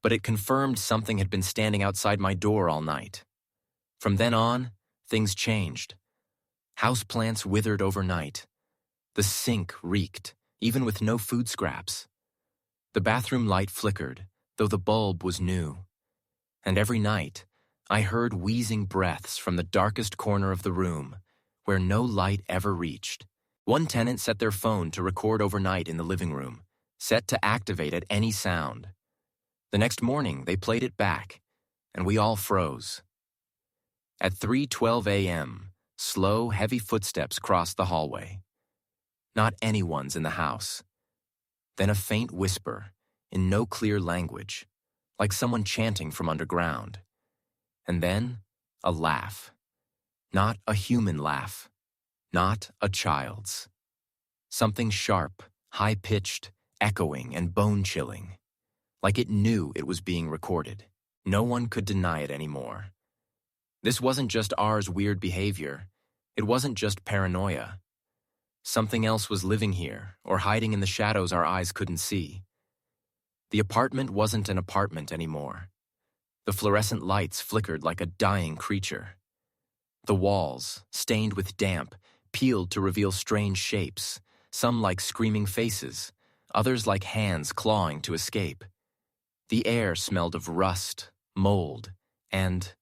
But it confirmed something had been standing outside my door all night. From then on, things changed. Houseplants withered overnight. The sink reeked, even with no food scraps. The bathroom light flickered, though the bulb was new. And every night, I heard wheezing breaths from the darkest corner of the room, where no light ever reached. One tenant set their phone to record overnight in the living room, set to activate at any sound. The next morning, they played it back, and we all froze. At 3:12 a.m., slow, heavy footsteps crossed the hallway. Not anyone's in the house. Then a faint whisper, in no clear language, like someone chanting from underground. And then, a laugh. Not a human laugh. Not a child's. Something sharp, high-pitched, echoing, and bone-chilling. Like it knew it was being recorded. No one could deny it anymore. This wasn't just ours weird behavior. It wasn't just paranoia. Something else was living here, or hiding in the shadows our eyes couldn't see. The apartment wasn't an apartment anymore. The fluorescent lights flickered like a dying creature. The walls, stained with damp, peeled to reveal strange shapes, some like screaming faces, others like hands clawing to escape. The air smelled of rust, mold, and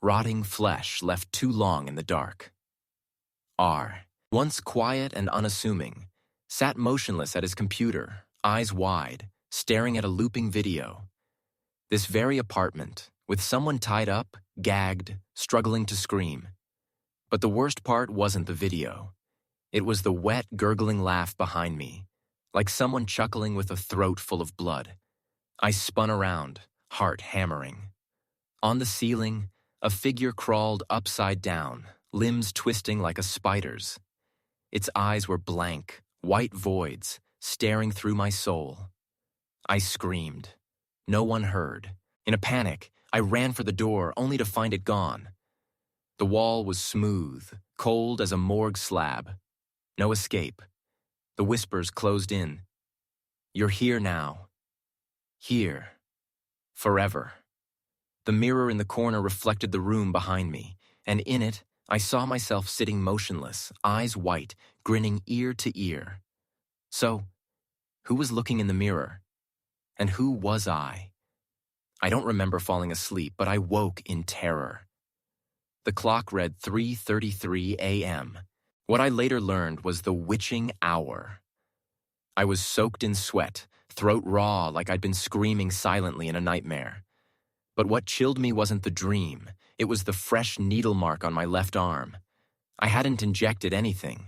rotting flesh left too long in the dark. R, once quiet and unassuming, sat motionless at his computer, eyes wide, staring at a looping video. This very apartment, with someone tied up, gagged, struggling to scream. But the worst part wasn't the video. It was the wet, gurgling laugh behind me, like someone chuckling with a throat full of blood. I spun around, heart hammering. On the ceiling, a figure crawled upside down, limbs twisting like a spider's. Its eyes were blank, white voids, staring through my soul. I screamed. No one heard. In a panic, I ran for the door, only to find it gone. The wall was smooth, cold as a morgue slab. No escape. The whispers closed in. You're here now. Here. Forever. The mirror in the corner reflected the room behind me, and in it, I saw myself sitting motionless, eyes white, grinning ear to ear. So, who was looking in the mirror? And who was I? I don't remember falling asleep, but I woke in terror. The clock read 3:33 a.m. What I later learned was the witching hour. I was soaked in sweat, throat raw like I'd been screaming silently in a nightmare. But what chilled me wasn't the dream. It was the fresh needle mark on my left arm. I hadn't injected anything.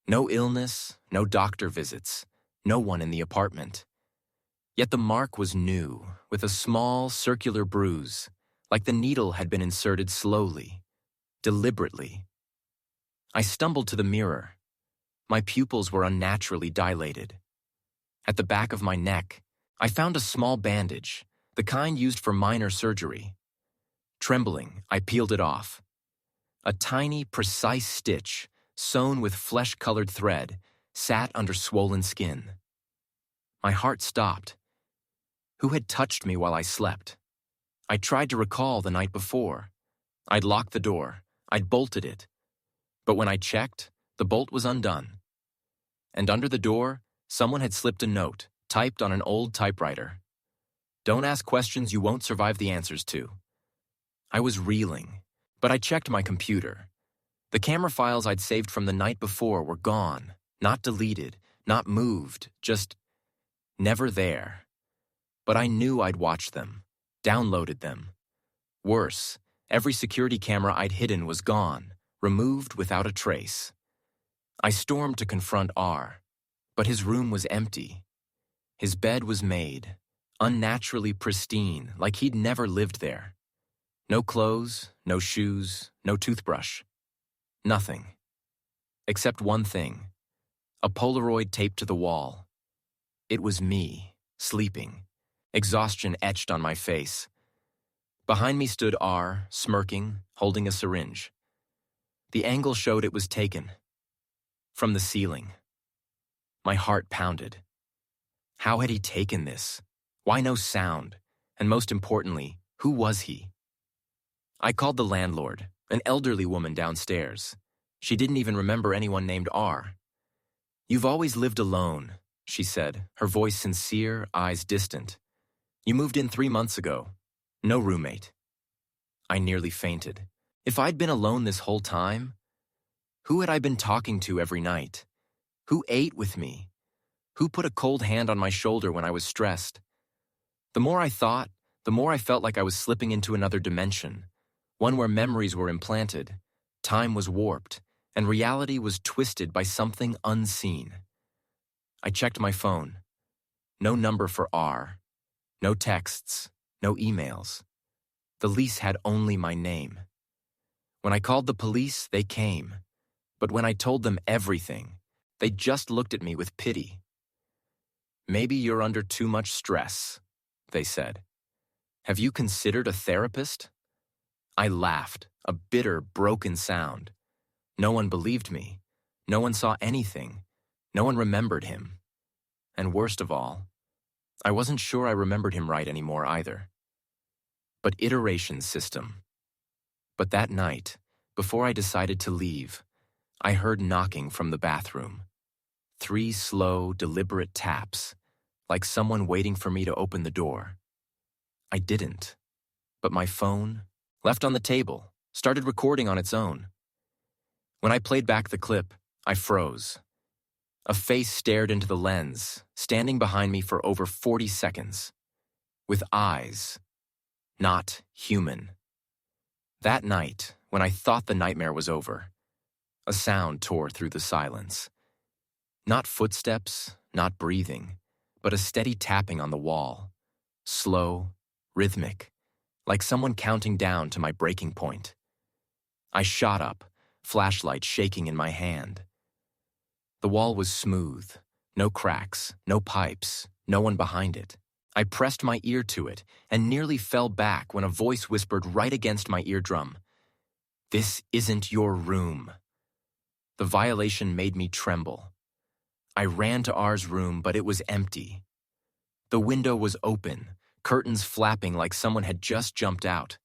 No illness, no doctor visits, no one in the apartment. Yet the mark was new, with a small, circular bruise, like the needle had been inserted slowly, deliberately. I stumbled to the mirror. My pupils were unnaturally dilated. At the back of my neck, I found a small bandage, the kind used for minor surgery. Trembling, I peeled it off. A tiny, precise stitch, sewn with flesh-colored thread, sat under swollen skin. My heart stopped. Who had touched me while I slept? I tried to recall the night before. I'd locked the door. I'd bolted it. But when I checked, the bolt was undone. And under the door, someone had slipped a note, typed on an old typewriter. Don't ask questions you won't survive the answers to. I was reeling, but I checked my computer. The camera files I'd saved from the night before were gone, not deleted, not moved, just never there. But I knew I'd watched them, downloaded them. Worse, every security camera I'd hidden was gone, removed without a trace. I stormed to confront R, but his room was empty. His bed was made, unnaturally pristine, like he'd never lived there. No clothes, no shoes, no toothbrush. Nothing. Except one thing. A Polaroid taped to the wall. It was me, sleeping, exhaustion etched on my face. Behind me stood R, smirking, holding a syringe. The angle showed it was taken. From the ceiling. My heart pounded. How had he taken this? Why no sound? And most importantly, who was he? I called the landlord, an elderly woman downstairs. She didn't even remember anyone named R. "You've always lived alone," she said, her voice sincere, eyes distant. "You moved in 3 months ago. No roommate." I nearly fainted. If I'd been alone this whole time, who had I been talking to every night? Who ate with me? Who put a cold hand on my shoulder when I was stressed? The more I thought, the more I felt like I was slipping into another dimension, one where memories were implanted, time was warped, and reality was twisted by something unseen. I checked my phone. No number for R. No texts. No emails. The lease had only my name. When I called the police, they came. But when I told them everything, they just looked at me with pity. "Maybe you're under too much stress," they said. "Have you considered a therapist?" I laughed, a bitter, broken sound. No one believed me. No one saw anything. No one remembered him. And worst of all, I wasn't sure I remembered him right anymore either. But iteration system. But that night, before I decided to leave, I heard knocking from the bathroom. 3 slow, deliberate taps, like someone waiting for me to open the door. I didn't. But my phone, left on the table, started recording on its own. When I played back the clip, I froze. A face stared into the lens, standing behind me for over 40 seconds. With eyes. Not human. That night, when I thought the nightmare was over, a sound tore through the silence. Not footsteps, not breathing, but a steady tapping on the wall. Slow, rhythmic, like someone counting down to my breaking point. I shot up, flashlight shaking in my hand. The wall was smooth, no cracks, no pipes, no one behind it. I pressed my ear to it and nearly fell back when a voice whispered right against my eardrum, "This isn't your room." The violation made me tremble. I ran to R's room, but it was empty. The window was open, curtains flapping like someone had just jumped out.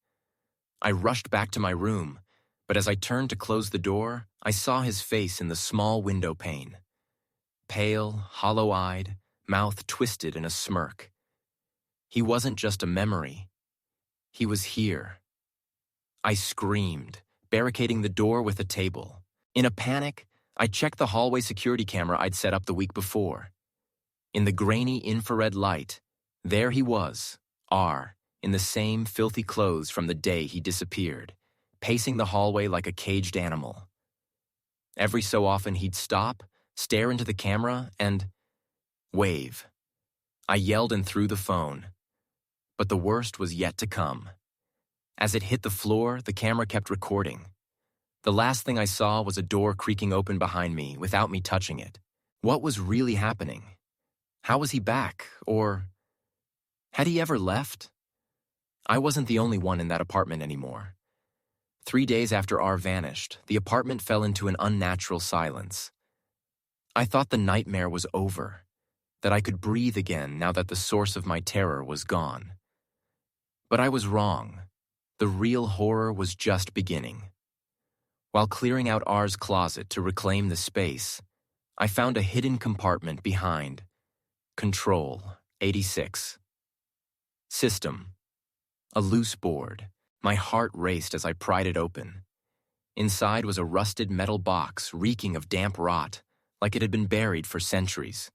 I rushed back to my room, but as I turned to close the door, I saw his face in the small window pane. Pale, hollow-eyed, mouth twisted in a smirk. He wasn't just a memory. He was here. I screamed, barricading the door with a table. In a panic, I checked the hallway security camera I'd set up the week before. In the grainy infrared light, there he was, R, in the same filthy clothes from the day he disappeared, pacing the hallway like a caged animal. Every so often he'd stop, stare into the camera, and wave. I yelled and threw the phone. But the worst was yet to come. As it hit the floor, the camera kept recording. The last thing I saw was a door creaking open behind me without me touching it. What was really happening? How was he back? Or had he ever left? I wasn't the only one in that apartment anymore. 3 days after R vanished, the apartment fell into an unnatural silence. I thought the nightmare was over, that I could breathe again now that the source of my terror was gone. But I was wrong. The real horror was just beginning. While clearing out R's closet to reclaim the space, I found a hidden compartment behind. Control, 86. System. A loose board. My heart raced as I pried it open. Inside was a rusted metal box reeking of damp rot, like it had been buried for centuries.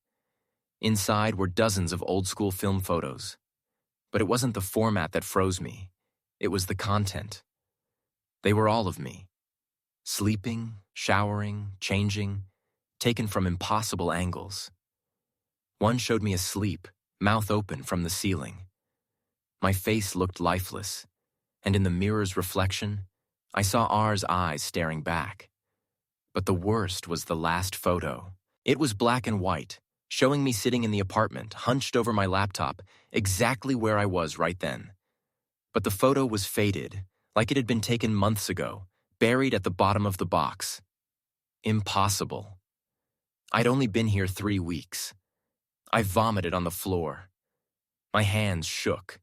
Inside were dozens of old-school film photos. But it wasn't the format that froze me. It was the content. They were all of me. Sleeping, showering, changing, taken from impossible angles. One showed me asleep, mouth open from the ceiling. My face looked lifeless, and in the mirror's reflection, I saw R's eyes staring back. But the worst was the last photo. It was black and white, showing me sitting in the apartment, hunched over my laptop, exactly where I was right then. But the photo was faded, like it had been taken months ago, buried at the bottom of the box. Impossible. I'd only been here 3 weeks. I vomited on the floor. My hands shook.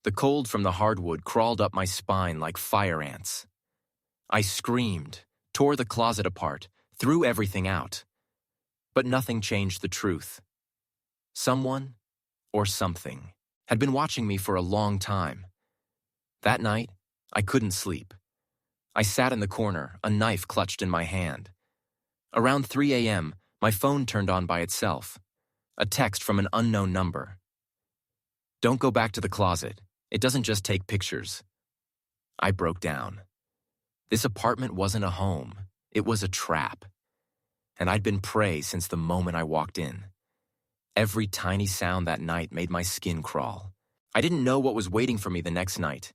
The cold from the hardwood crawled up my spine like fire ants. I screamed, tore the closet apart, threw everything out. But nothing changed the truth. Someone, or something, had been watching me for a long time. That night, I couldn't sleep. I sat in the corner, a knife clutched in my hand. Around 3 a.m., my phone turned on by itself. A text from an unknown number. "Don't go back to the closet. It doesn't just take pictures." I broke down. This apartment wasn't a home. It was a trap. And I'd been prey since the moment I walked in. Every tiny sound that night made my skin crawl. I didn't know what was waiting for me the next night.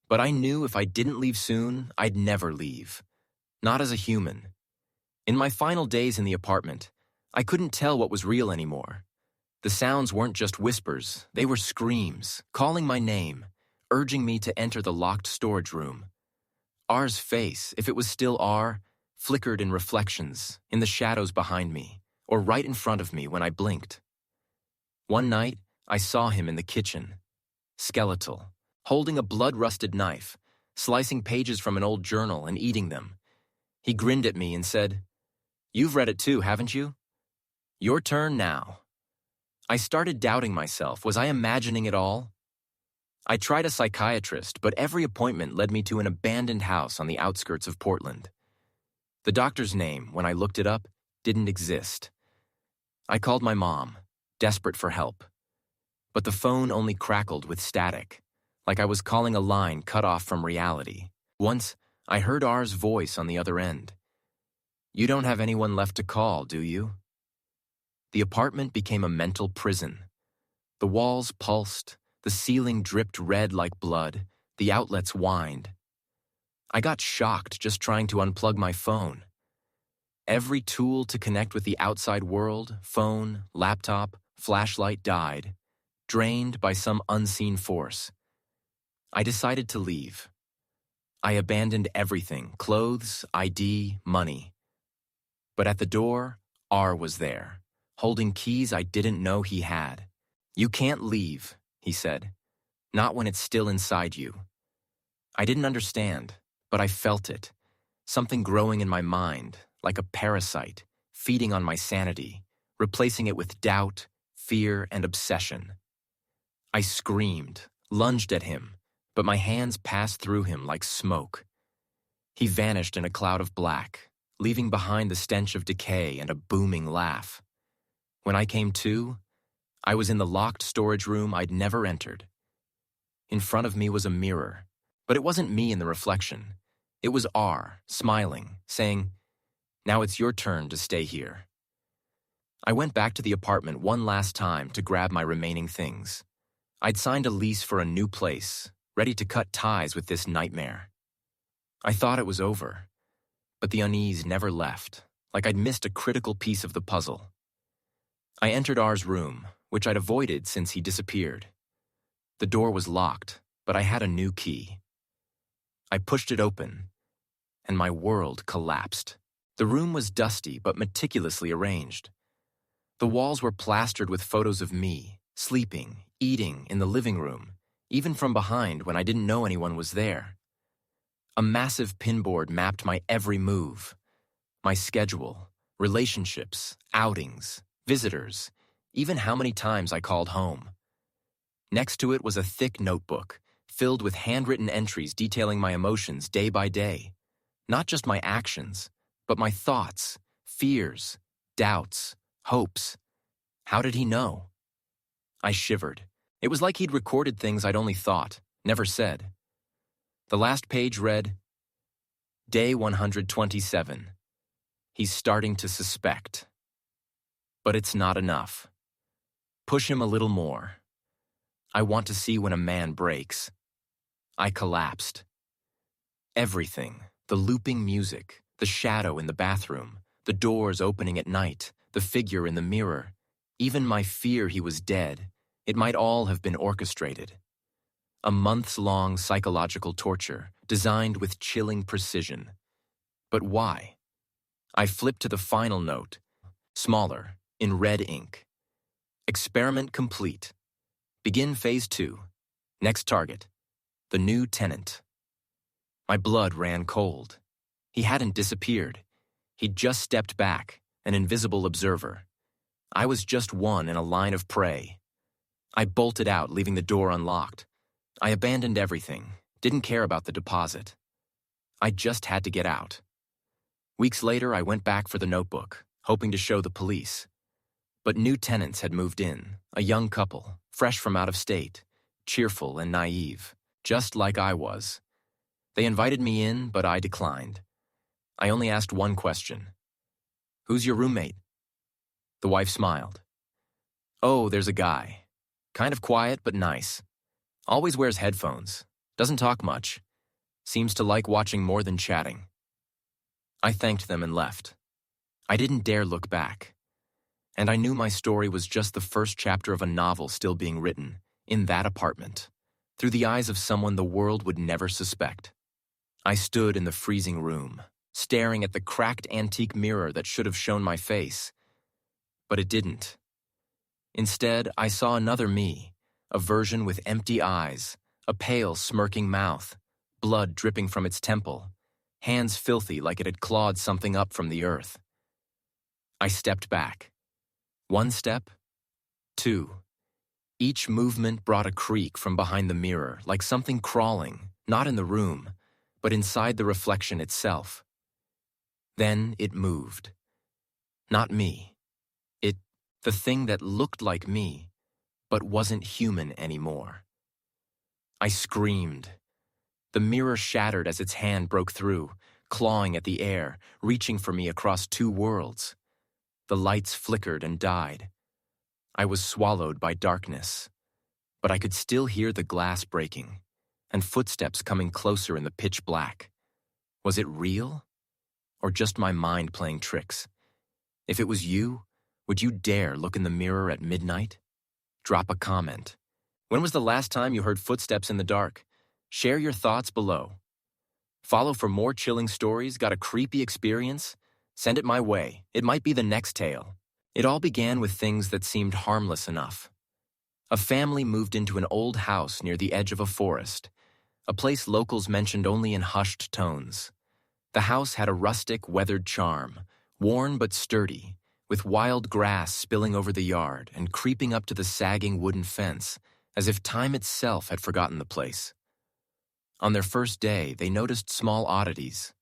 But I knew if I didn't leave soon, I'd never leave. Not as a human. In my final days in the apartment, I couldn't tell what was real anymore. The sounds weren't just whispers, they were screams, calling my name, urging me to enter the locked storage room. R's face, if it was still R, flickered in reflections, in the shadows behind me, or right in front of me when I blinked. One night, I saw him in the kitchen, skeletal, holding a blood-rusted knife, slicing pages from an old journal and eating them. He grinned at me and said, "You've read it too, haven't you? Your turn now." I started doubting myself. Was I imagining it all? I tried a psychiatrist, but every appointment led me to an abandoned house on the outskirts of Portland. The doctor's name, when I looked it up, didn't exist. I called my mom, desperate for help. But the phone only crackled with static, like I was calling a line cut off from reality. Once, I heard R's voice on the other end. "You don't have anyone left to call, do you?" The apartment became a mental prison. The walls pulsed, the ceiling dripped red like blood, the outlets whined. I got shocked just trying to unplug my phone. Every tool to connect with the outside world, phone, laptop, flashlight died, drained by some unseen force. I decided to leave. I abandoned everything, clothes, ID, money. But at the door, R was there, holding keys I didn't know he had. "You can't leave," he said. "Not when it's still inside you." I didn't understand, but I felt it. Something growing in my mind, like a parasite, feeding on my sanity, replacing it with doubt, fear, and obsession. I screamed, lunged at him, but my hands passed through him like smoke. He vanished in a cloud of black, leaving behind the stench of decay and a booming laugh. When I came to, I was in the locked storage room I'd never entered. In front of me was a mirror, but it wasn't me in the reflection. It was R, smiling, saying, "Now it's your turn to stay here." I went back to the apartment one last time to grab my remaining things. I'd signed a lease for a new place, ready to cut ties with this nightmare. I thought it was over, but the unease never left, like I'd missed a critical piece of the puzzle. I entered R's room, which I'd avoided since he disappeared. The door was locked, but I had a new key. I pushed it open, and my world collapsed. The room was dusty but meticulously arranged. The walls were plastered with photos of me, sleeping, eating in the living room, even from behind when I didn't know anyone was there. A massive pinboard mapped my every move, my schedule, relationships, outings, visitors, even how many times I called home. Next to it was a thick notebook, filled with handwritten entries detailing my emotions day by day. Not just my actions, but my thoughts, fears, doubts, hopes. How did he know? I shivered. It was like he'd recorded things I'd only thought, never said. The last page read, Day 127. He's starting to suspect. But it's not enough. Push him a little more. I want to see when a man breaks. I collapsed. Everything, the looping music, the shadow in the bathroom, the doors opening at night, the figure in the mirror, even my fear he was dead, it might all have been orchestrated. A months-long psychological torture, designed with chilling precision. But why? I flipped to the final note, smaller, in red ink. Experiment complete. Begin phase 2. Next target. The new tenant. My blood ran cold. He hadn't disappeared. He'd just stepped back, an invisible observer. I was just one in a line of prey. I bolted out, leaving the door unlocked. I abandoned everything, didn't care about the deposit. I just had to get out. Weeks later, I went back for the notebook, hoping to show the police. But new tenants had moved in, a young couple, fresh from out of state, cheerful and naive, just like I was. They invited me in, but I declined. I only asked one question. Who's your roommate? The wife smiled. Oh, there's a guy. Kind of quiet, but nice. Always wears headphones. Doesn't talk much. Seems to like watching more than chatting. I thanked them and left. I didn't dare look back. And I knew my story was just the first chapter of a novel still being written, in that apartment, through the eyes of someone the world would never suspect. I stood in the freezing room, staring at the cracked antique mirror that should have shown my face. But it didn't. Instead, I saw another me, a version with empty eyes, a pale, smirking mouth, blood dripping from its temple, hands filthy like it had clawed something up from the earth. I stepped back. 1 step, 2. Each movement brought a creak from behind the mirror, like something crawling, not in the room, but inside the reflection itself. Then it moved. Not me. The thing that looked like me, but wasn't human anymore. I screamed. The mirror shattered as its hand broke through, clawing at the air, reaching for me across 2 worlds. The lights flickered and died. I was swallowed by darkness, but I could still hear the glass breaking, and footsteps coming closer in the pitch black. Was it real? Or just my mind playing tricks? If it was you, would you dare look in the mirror at midnight? Drop a comment. When was the last time you heard footsteps in the dark? Share your thoughts below. Follow for more chilling stories. Got a creepy experience? Send it my way. It might be the next tale. It all began with things that seemed harmless enough. A family moved into an old house near the edge of a forest, a place locals mentioned only in hushed tones. The house had a rustic, weathered charm, worn but sturdy, with wild grass spilling over the yard and creeping up to the sagging wooden fence, as if time itself had forgotten the place. On their first day, they noticed small oddities.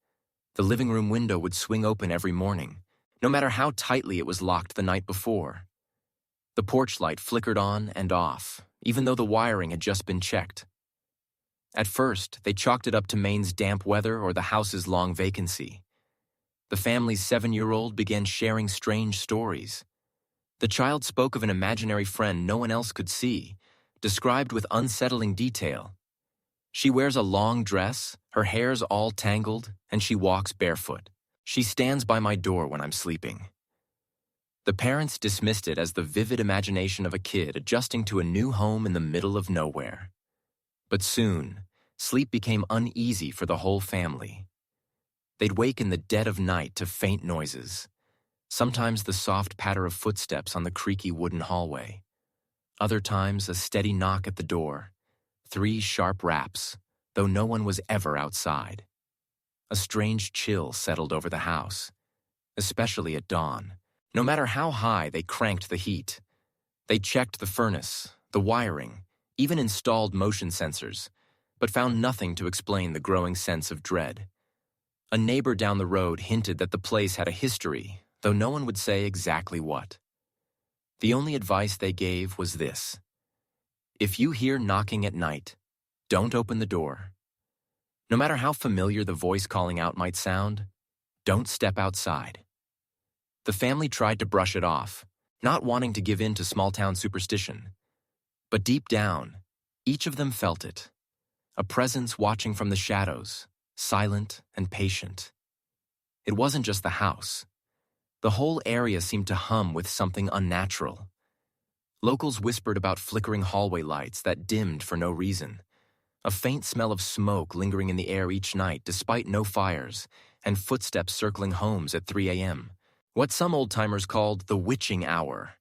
The living room window would swing open every morning, no matter how tightly it was locked the night before. The porch light flickered on and off, even though the wiring had just been checked. At first, they chalked it up to Maine's damp weather or the house's long vacancy. The family's 7-year-old began sharing strange stories. The child spoke of an imaginary friend no one else could see, described with unsettling detail. She wears a long dress, her hair's all tangled, and she walks barefoot. She stands by my door when I'm sleeping. The parents dismissed it as the vivid imagination of a kid adjusting to a new home in the middle of nowhere. But soon, sleep became uneasy for the whole family. They'd wake in the dead of night to faint noises, sometimes the soft patter of footsteps on the creaky wooden hallway, other times a steady knock at the door, 3 sharp raps, though no one was ever outside. A strange chill settled over the house, especially at dawn. No matter how high they cranked the heat, they checked the furnace, the wiring, even installed motion sensors, but found nothing to explain the growing sense of dread. A neighbor down the road hinted that the place had a history, though no one would say exactly what. The only advice they gave was this: if you hear knocking at night, don't open the door. No matter how familiar the voice calling out might sound, don't step outside. The family tried to brush it off, not wanting to give in to small-town superstition. But deep down, each of them felt it, a presence watching from the shadows, silent and patient. It wasn't just the house. The whole area seemed to hum with something unnatural. Locals whispered about flickering hallway lights that dimmed for no reason, a faint smell of smoke lingering in the air each night despite no fires, and footsteps circling homes at 3 a.m., what some old-timers called the witching hour.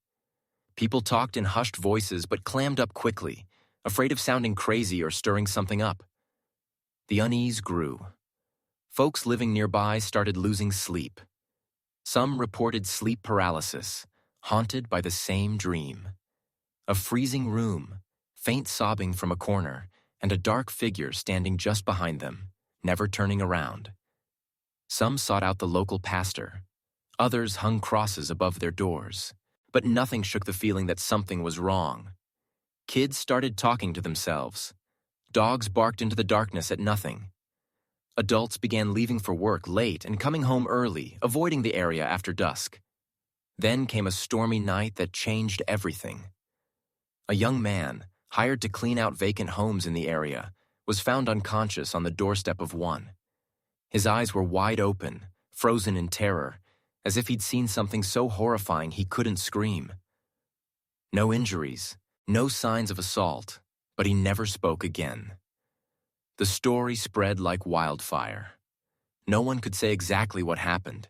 People talked in hushed voices but clammed up quickly, afraid of sounding crazy or stirring something up. The unease grew. Folks living nearby started losing sleep. Some reported sleep paralysis, haunted by the same dream. A freezing room, faint sobbing from a corner, and a dark figure standing just behind them, never turning around. Some sought out the local pastor. Others hung crosses above their doors. But nothing shook the feeling that something was wrong. Kids started talking to themselves. Dogs barked into the darkness at nothing. Adults began leaving for work late and coming home early, avoiding the area after dusk. Then came a stormy night that changed everything. A young man, hired to clean out vacant homes in the area, was found unconscious on the doorstep of one. His eyes were wide open, frozen in terror, as if he'd seen something so horrifying he couldn't scream. No injuries, no signs of assault, but he never spoke again. The story spread like wildfire. No one could say exactly what happened,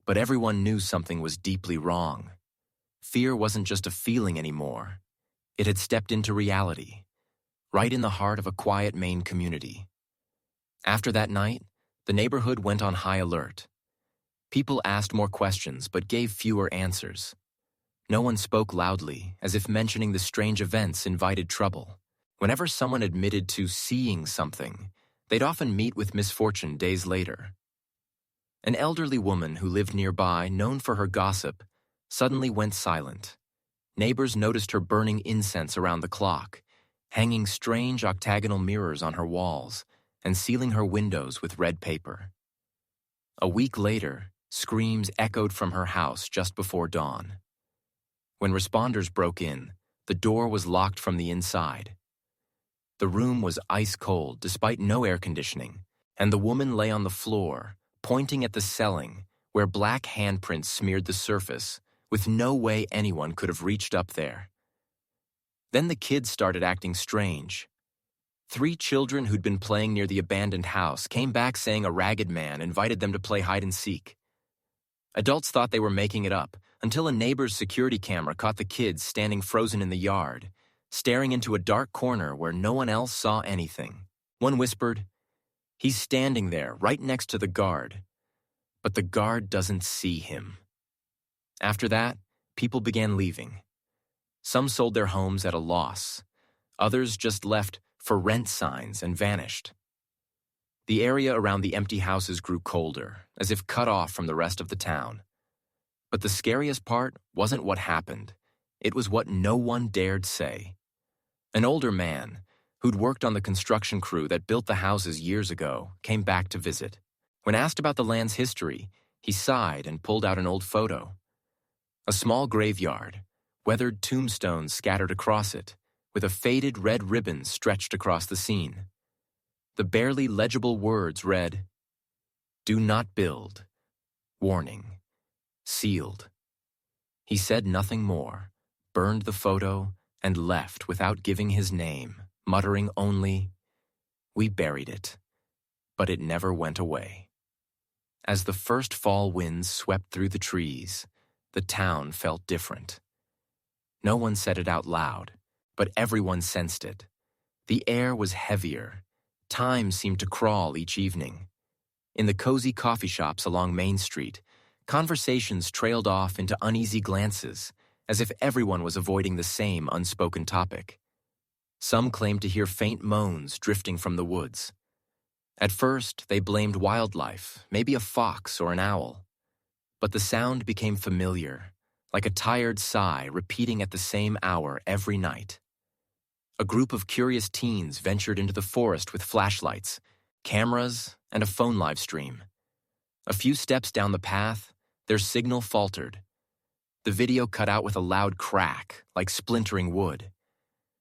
but everyone knew something was deeply wrong. Fear wasn't just a feeling anymore. It had stepped into reality, right in the heart of a quiet Maine community. After that night, the neighborhood went on high alert. People asked more questions but gave fewer answers. No one spoke loudly, as if mentioning the strange events invited trouble. Whenever someone admitted to seeing something, they'd often meet with misfortune days later. An elderly woman who lived nearby, known for her gossip, suddenly went silent. Neighbors noticed her burning incense around the clock, hanging strange octagonal mirrors on her walls, and sealing her windows with red paper. A week later, screams echoed from her house just before dawn. When responders broke in, the door was locked from the inside. The room was ice cold despite no air conditioning, and the woman lay on the floor, pointing at the ceiling, where black handprints smeared the surface, with no way anyone could have reached up there. Then the kids started acting strange. 3 children who'd been playing near the abandoned house came back saying a ragged man invited them to play hide and seek. Adults thought they were making it up until a neighbor's security camera caught the kids standing frozen in the yard, staring into a dark corner where no one else saw anything. One whispered, "He's standing there, right next to the guard. But the guard doesn't see him." After that, people began leaving. Some sold their homes at a loss. Others just left for rent signs and vanished. The area around the empty houses grew colder, as if cut off from the rest of the town. But the scariest part wasn't what happened. It was what no one dared say. An older man, who'd worked on the construction crew that built the houses years ago, came back to visit. When asked about the land's history, he sighed and pulled out an old photo. A small graveyard, weathered tombstones scattered across it, with a faded red ribbon stretched across the scene. The barely legible words read, "Do not build. Warning. Sealed." He said nothing more, burned the photo, and left without giving his name, muttering only, "We buried it." But it never went away. As the first fall winds swept through the trees, the town felt different. No one said it out loud, but everyone sensed it. The air was heavier. Time seemed to crawl each evening. In the cozy coffee shops along Main Street, conversations trailed off into uneasy glances, as if everyone was avoiding the same unspoken topic. Some claimed to hear faint moans drifting from the woods. At first, they blamed wildlife, maybe a fox or an owl. But the sound became familiar, like a tired sigh repeating at the same hour every night. A group of curious teens ventured into the forest with flashlights, cameras, and a phone live stream. A few steps down the path, their signal faltered. The video cut out with a loud crack, like splintering wood.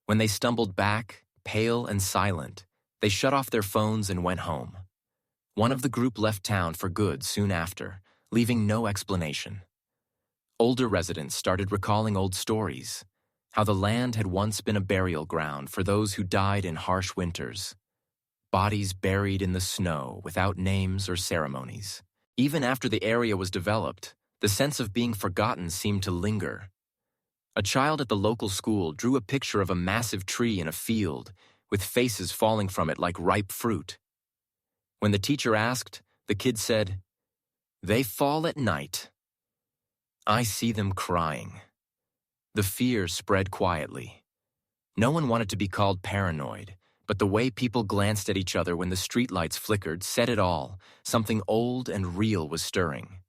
When they stumbled back, pale and silent, they shut off their phones and went home. One of the group left town for good soon after, leaving no explanation. Older residents started recalling old stories, how the land had once been a burial ground for those who died in harsh winters. Bodies buried in the snow without names or ceremonies. Even after the area was developed, the sense of being forgotten seemed to linger. A child at the local school drew a picture of a massive tree in a field, with faces falling from it like ripe fruit. When the teacher asked, the kid said, "They fall at night. I see them crying." The fear spread quietly. No one wanted to be called paranoid, but the way people glanced at each other when the streetlights flickered said it all. Something old and real was stirring.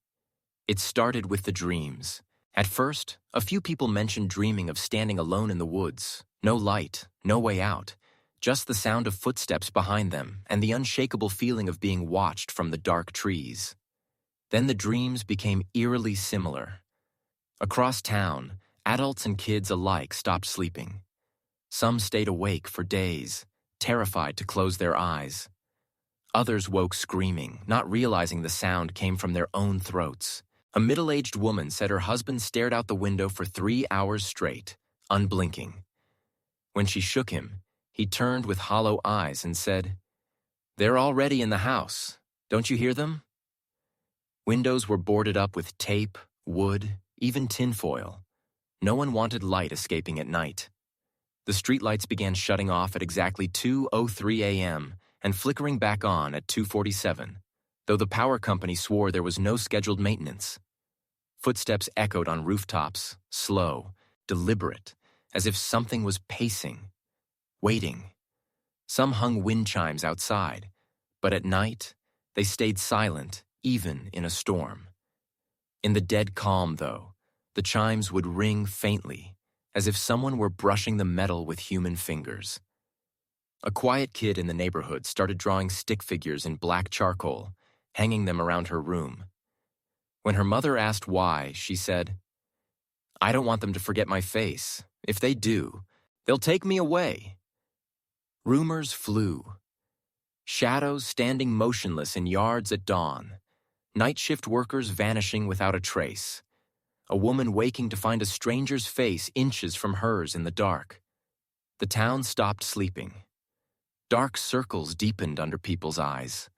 It started with the dreams. At first, a few people mentioned dreaming of standing alone in the woods. No light, no way out, just the sound of footsteps behind them and the unshakable feeling of being watched from the dark trees. Then the dreams became eerily similar. Across town, adults and kids alike stopped sleeping. Some stayed awake for days, terrified to close their eyes. Others woke screaming, not realizing the sound came from their own throats. A middle-aged woman said her husband stared out the window for 3 hours straight, unblinking. When she shook him, he turned with hollow eyes and said, "They're already in the house. Don't you hear them?" Windows were boarded up with tape, wood, even tinfoil. No one wanted light escaping at night. The streetlights began shutting off at exactly 2:03 a.m. and flickering back on at 2:47, though the power company swore there was no scheduled maintenance. Footsteps echoed on rooftops, slow, deliberate, as if something was pacing, waiting. Some hung wind chimes outside, but at night, they stayed silent, even in a storm. In the dead calm, though, the chimes would ring faintly, as if someone were brushing the metal with human fingers. A quiet kid in the neighborhood started drawing stick figures in black charcoal, hanging them around her room. When her mother asked why, she said, "I don't want them to forget my face. If they do, they'll take me away." Rumors flew. Shadows standing motionless in yards at dawn. Night shift workers vanishing without a trace. A woman waking to find a stranger's face inches from hers in the dark. The town stopped sleeping. Dark circles deepened under people's eyes.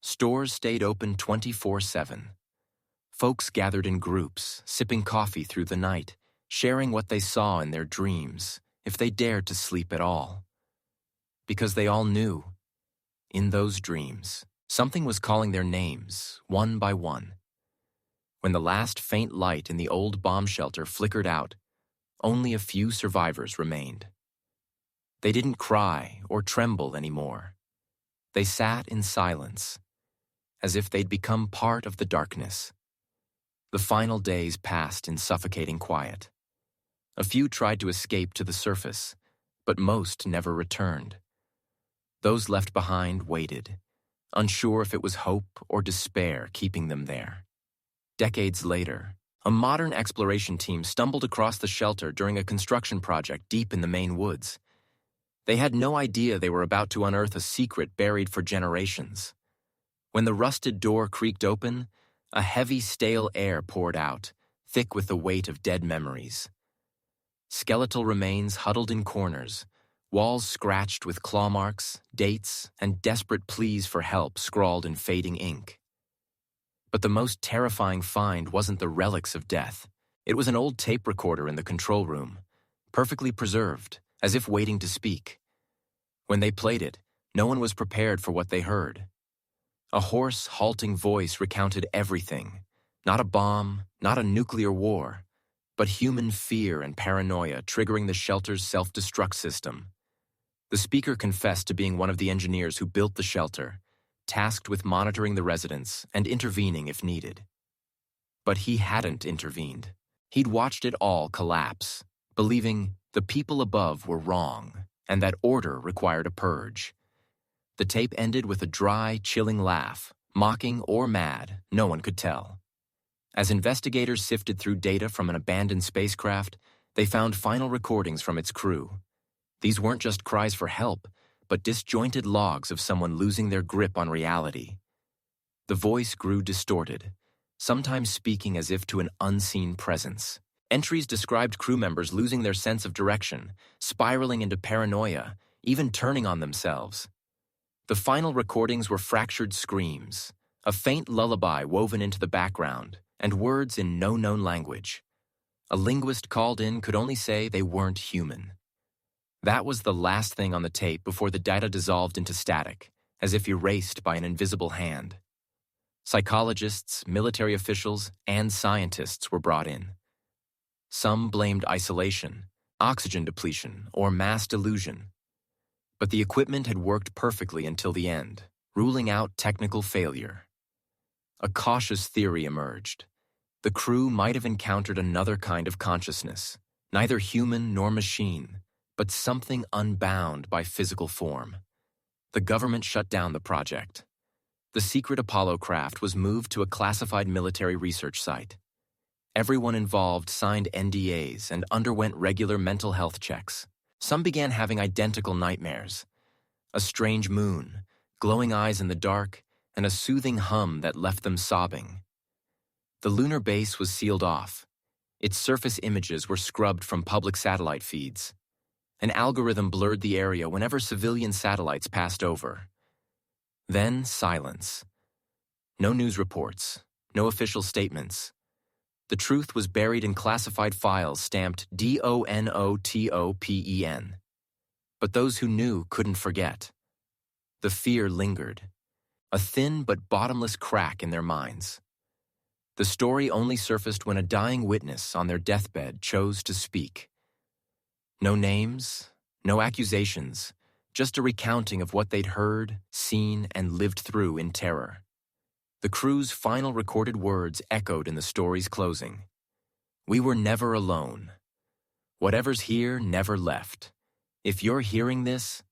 Stores stayed open 24/7. Folks gathered in groups, sipping coffee through the night, sharing what they saw in their dreams, if they dared to sleep at all. Because they all knew, in those dreams, something was calling their names, one by one. When the last faint light in the old bomb shelter flickered out, only a few survivors remained. They didn't cry or tremble anymore. They sat in silence, as if they'd become part of the darkness. The final days passed in suffocating quiet. A few tried to escape to the surface, but most never returned. Those left behind waited, unsure if it was hope or despair keeping them there. Decades later, a modern exploration team stumbled across the shelter during a construction project deep in the Maine woods. They had no idea they were about to unearth a secret buried for generations. When the rusted door creaked open, a heavy, stale air poured out, thick with the weight of dead memories. Skeletal remains huddled in corners, walls scratched with claw marks, dates, and desperate pleas for help scrawled in fading ink. But the most terrifying find wasn't the relics of death. It was an old tape recorder in the control room, perfectly preserved, as if waiting to speak. When they played it, no one was prepared for what they heard. A hoarse, halting voice recounted everything. Not a bomb, not a nuclear war, but human fear and paranoia triggering the shelter's self-destruct system. The speaker confessed to being one of the engineers who built the shelter, tasked with monitoring the residents and intervening if needed. But he hadn't intervened. He'd watched it all collapse, believing the people above were wrong and that order required a purge. The tape ended with a dry, chilling laugh, mocking or mad, no one could tell. As investigators sifted through data from an abandoned spacecraft, they found final recordings from its crew. These weren't just cries for help, but disjointed logs of someone losing their grip on reality. The voice grew distorted, sometimes speaking as if to an unseen presence. Entries described crew members losing their sense of direction, spiraling into paranoia, even turning on themselves. The final recordings were fractured screams, a faint lullaby woven into the background, and words in no known language. A linguist called in could only say they weren't human. That was the last thing on the tape before the data dissolved into static, as if erased by an invisible hand. Psychologists, military officials, and scientists were brought in. Some blamed isolation, oxygen depletion, or mass delusion. But the equipment had worked perfectly until the end, ruling out technical failure. A cautious theory emerged. The crew might have encountered another kind of consciousness, neither human nor machine, but something unbound by physical form. The government shut down the project. The secret Apollo craft was moved to a classified military research site. Everyone involved signed NDAs and underwent regular mental health checks. Some began having identical nightmares. A strange moon, glowing eyes in the dark, and a soothing hum that left them sobbing. The lunar base was sealed off. Its surface images were scrubbed from public satellite feeds. An algorithm blurred the area whenever civilian satellites passed over. Then silence. No news reports, no official statements. The truth was buried in classified files stamped DONOTOPEN. But those who knew couldn't forget. The fear lingered, a thin but bottomless crack in their minds. The story only surfaced when a dying witness on their deathbed chose to speak. No names, no accusations, just a recounting of what they'd heard, seen, and lived through in terror. The crew's final recorded words echoed in the story's closing. We were never alone. Whatever's here never left. If you're hearing this,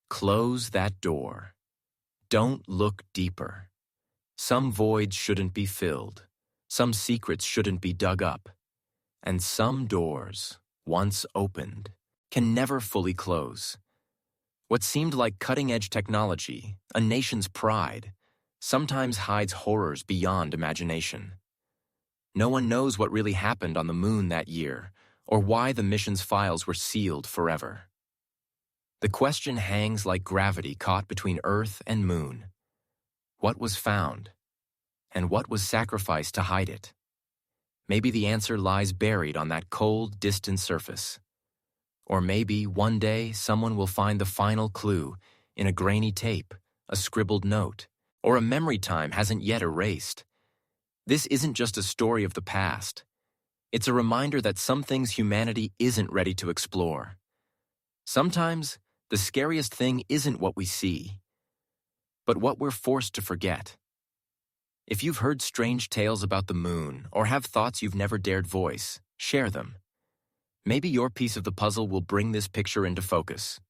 close that door. Don't look deeper. Some voids shouldn't be filled. Some secrets shouldn't be dug up. And some doors, once opened, can never fully close. What seemed like cutting-edge technology, a nation's pride, sometimes hides horrors beyond imagination. No one knows what really happened on the moon that year, or why the mission's files were sealed forever. The question hangs like gravity caught between Earth and Moon. What was found? And what was sacrificed to hide it? Maybe the answer lies buried on that cold, distant surface. Or maybe one day someone will find the final clue in a grainy tape, a scribbled note, or a memory time hasn't yet erased. This isn't just a story of the past. It's a reminder that some things humanity isn't ready to explore. Sometimes, the scariest thing isn't what we see, but what we're forced to forget. If you've heard strange tales about the moon or have thoughts you've never dared voice, share them. Maybe your piece of the puzzle will bring this picture into focus.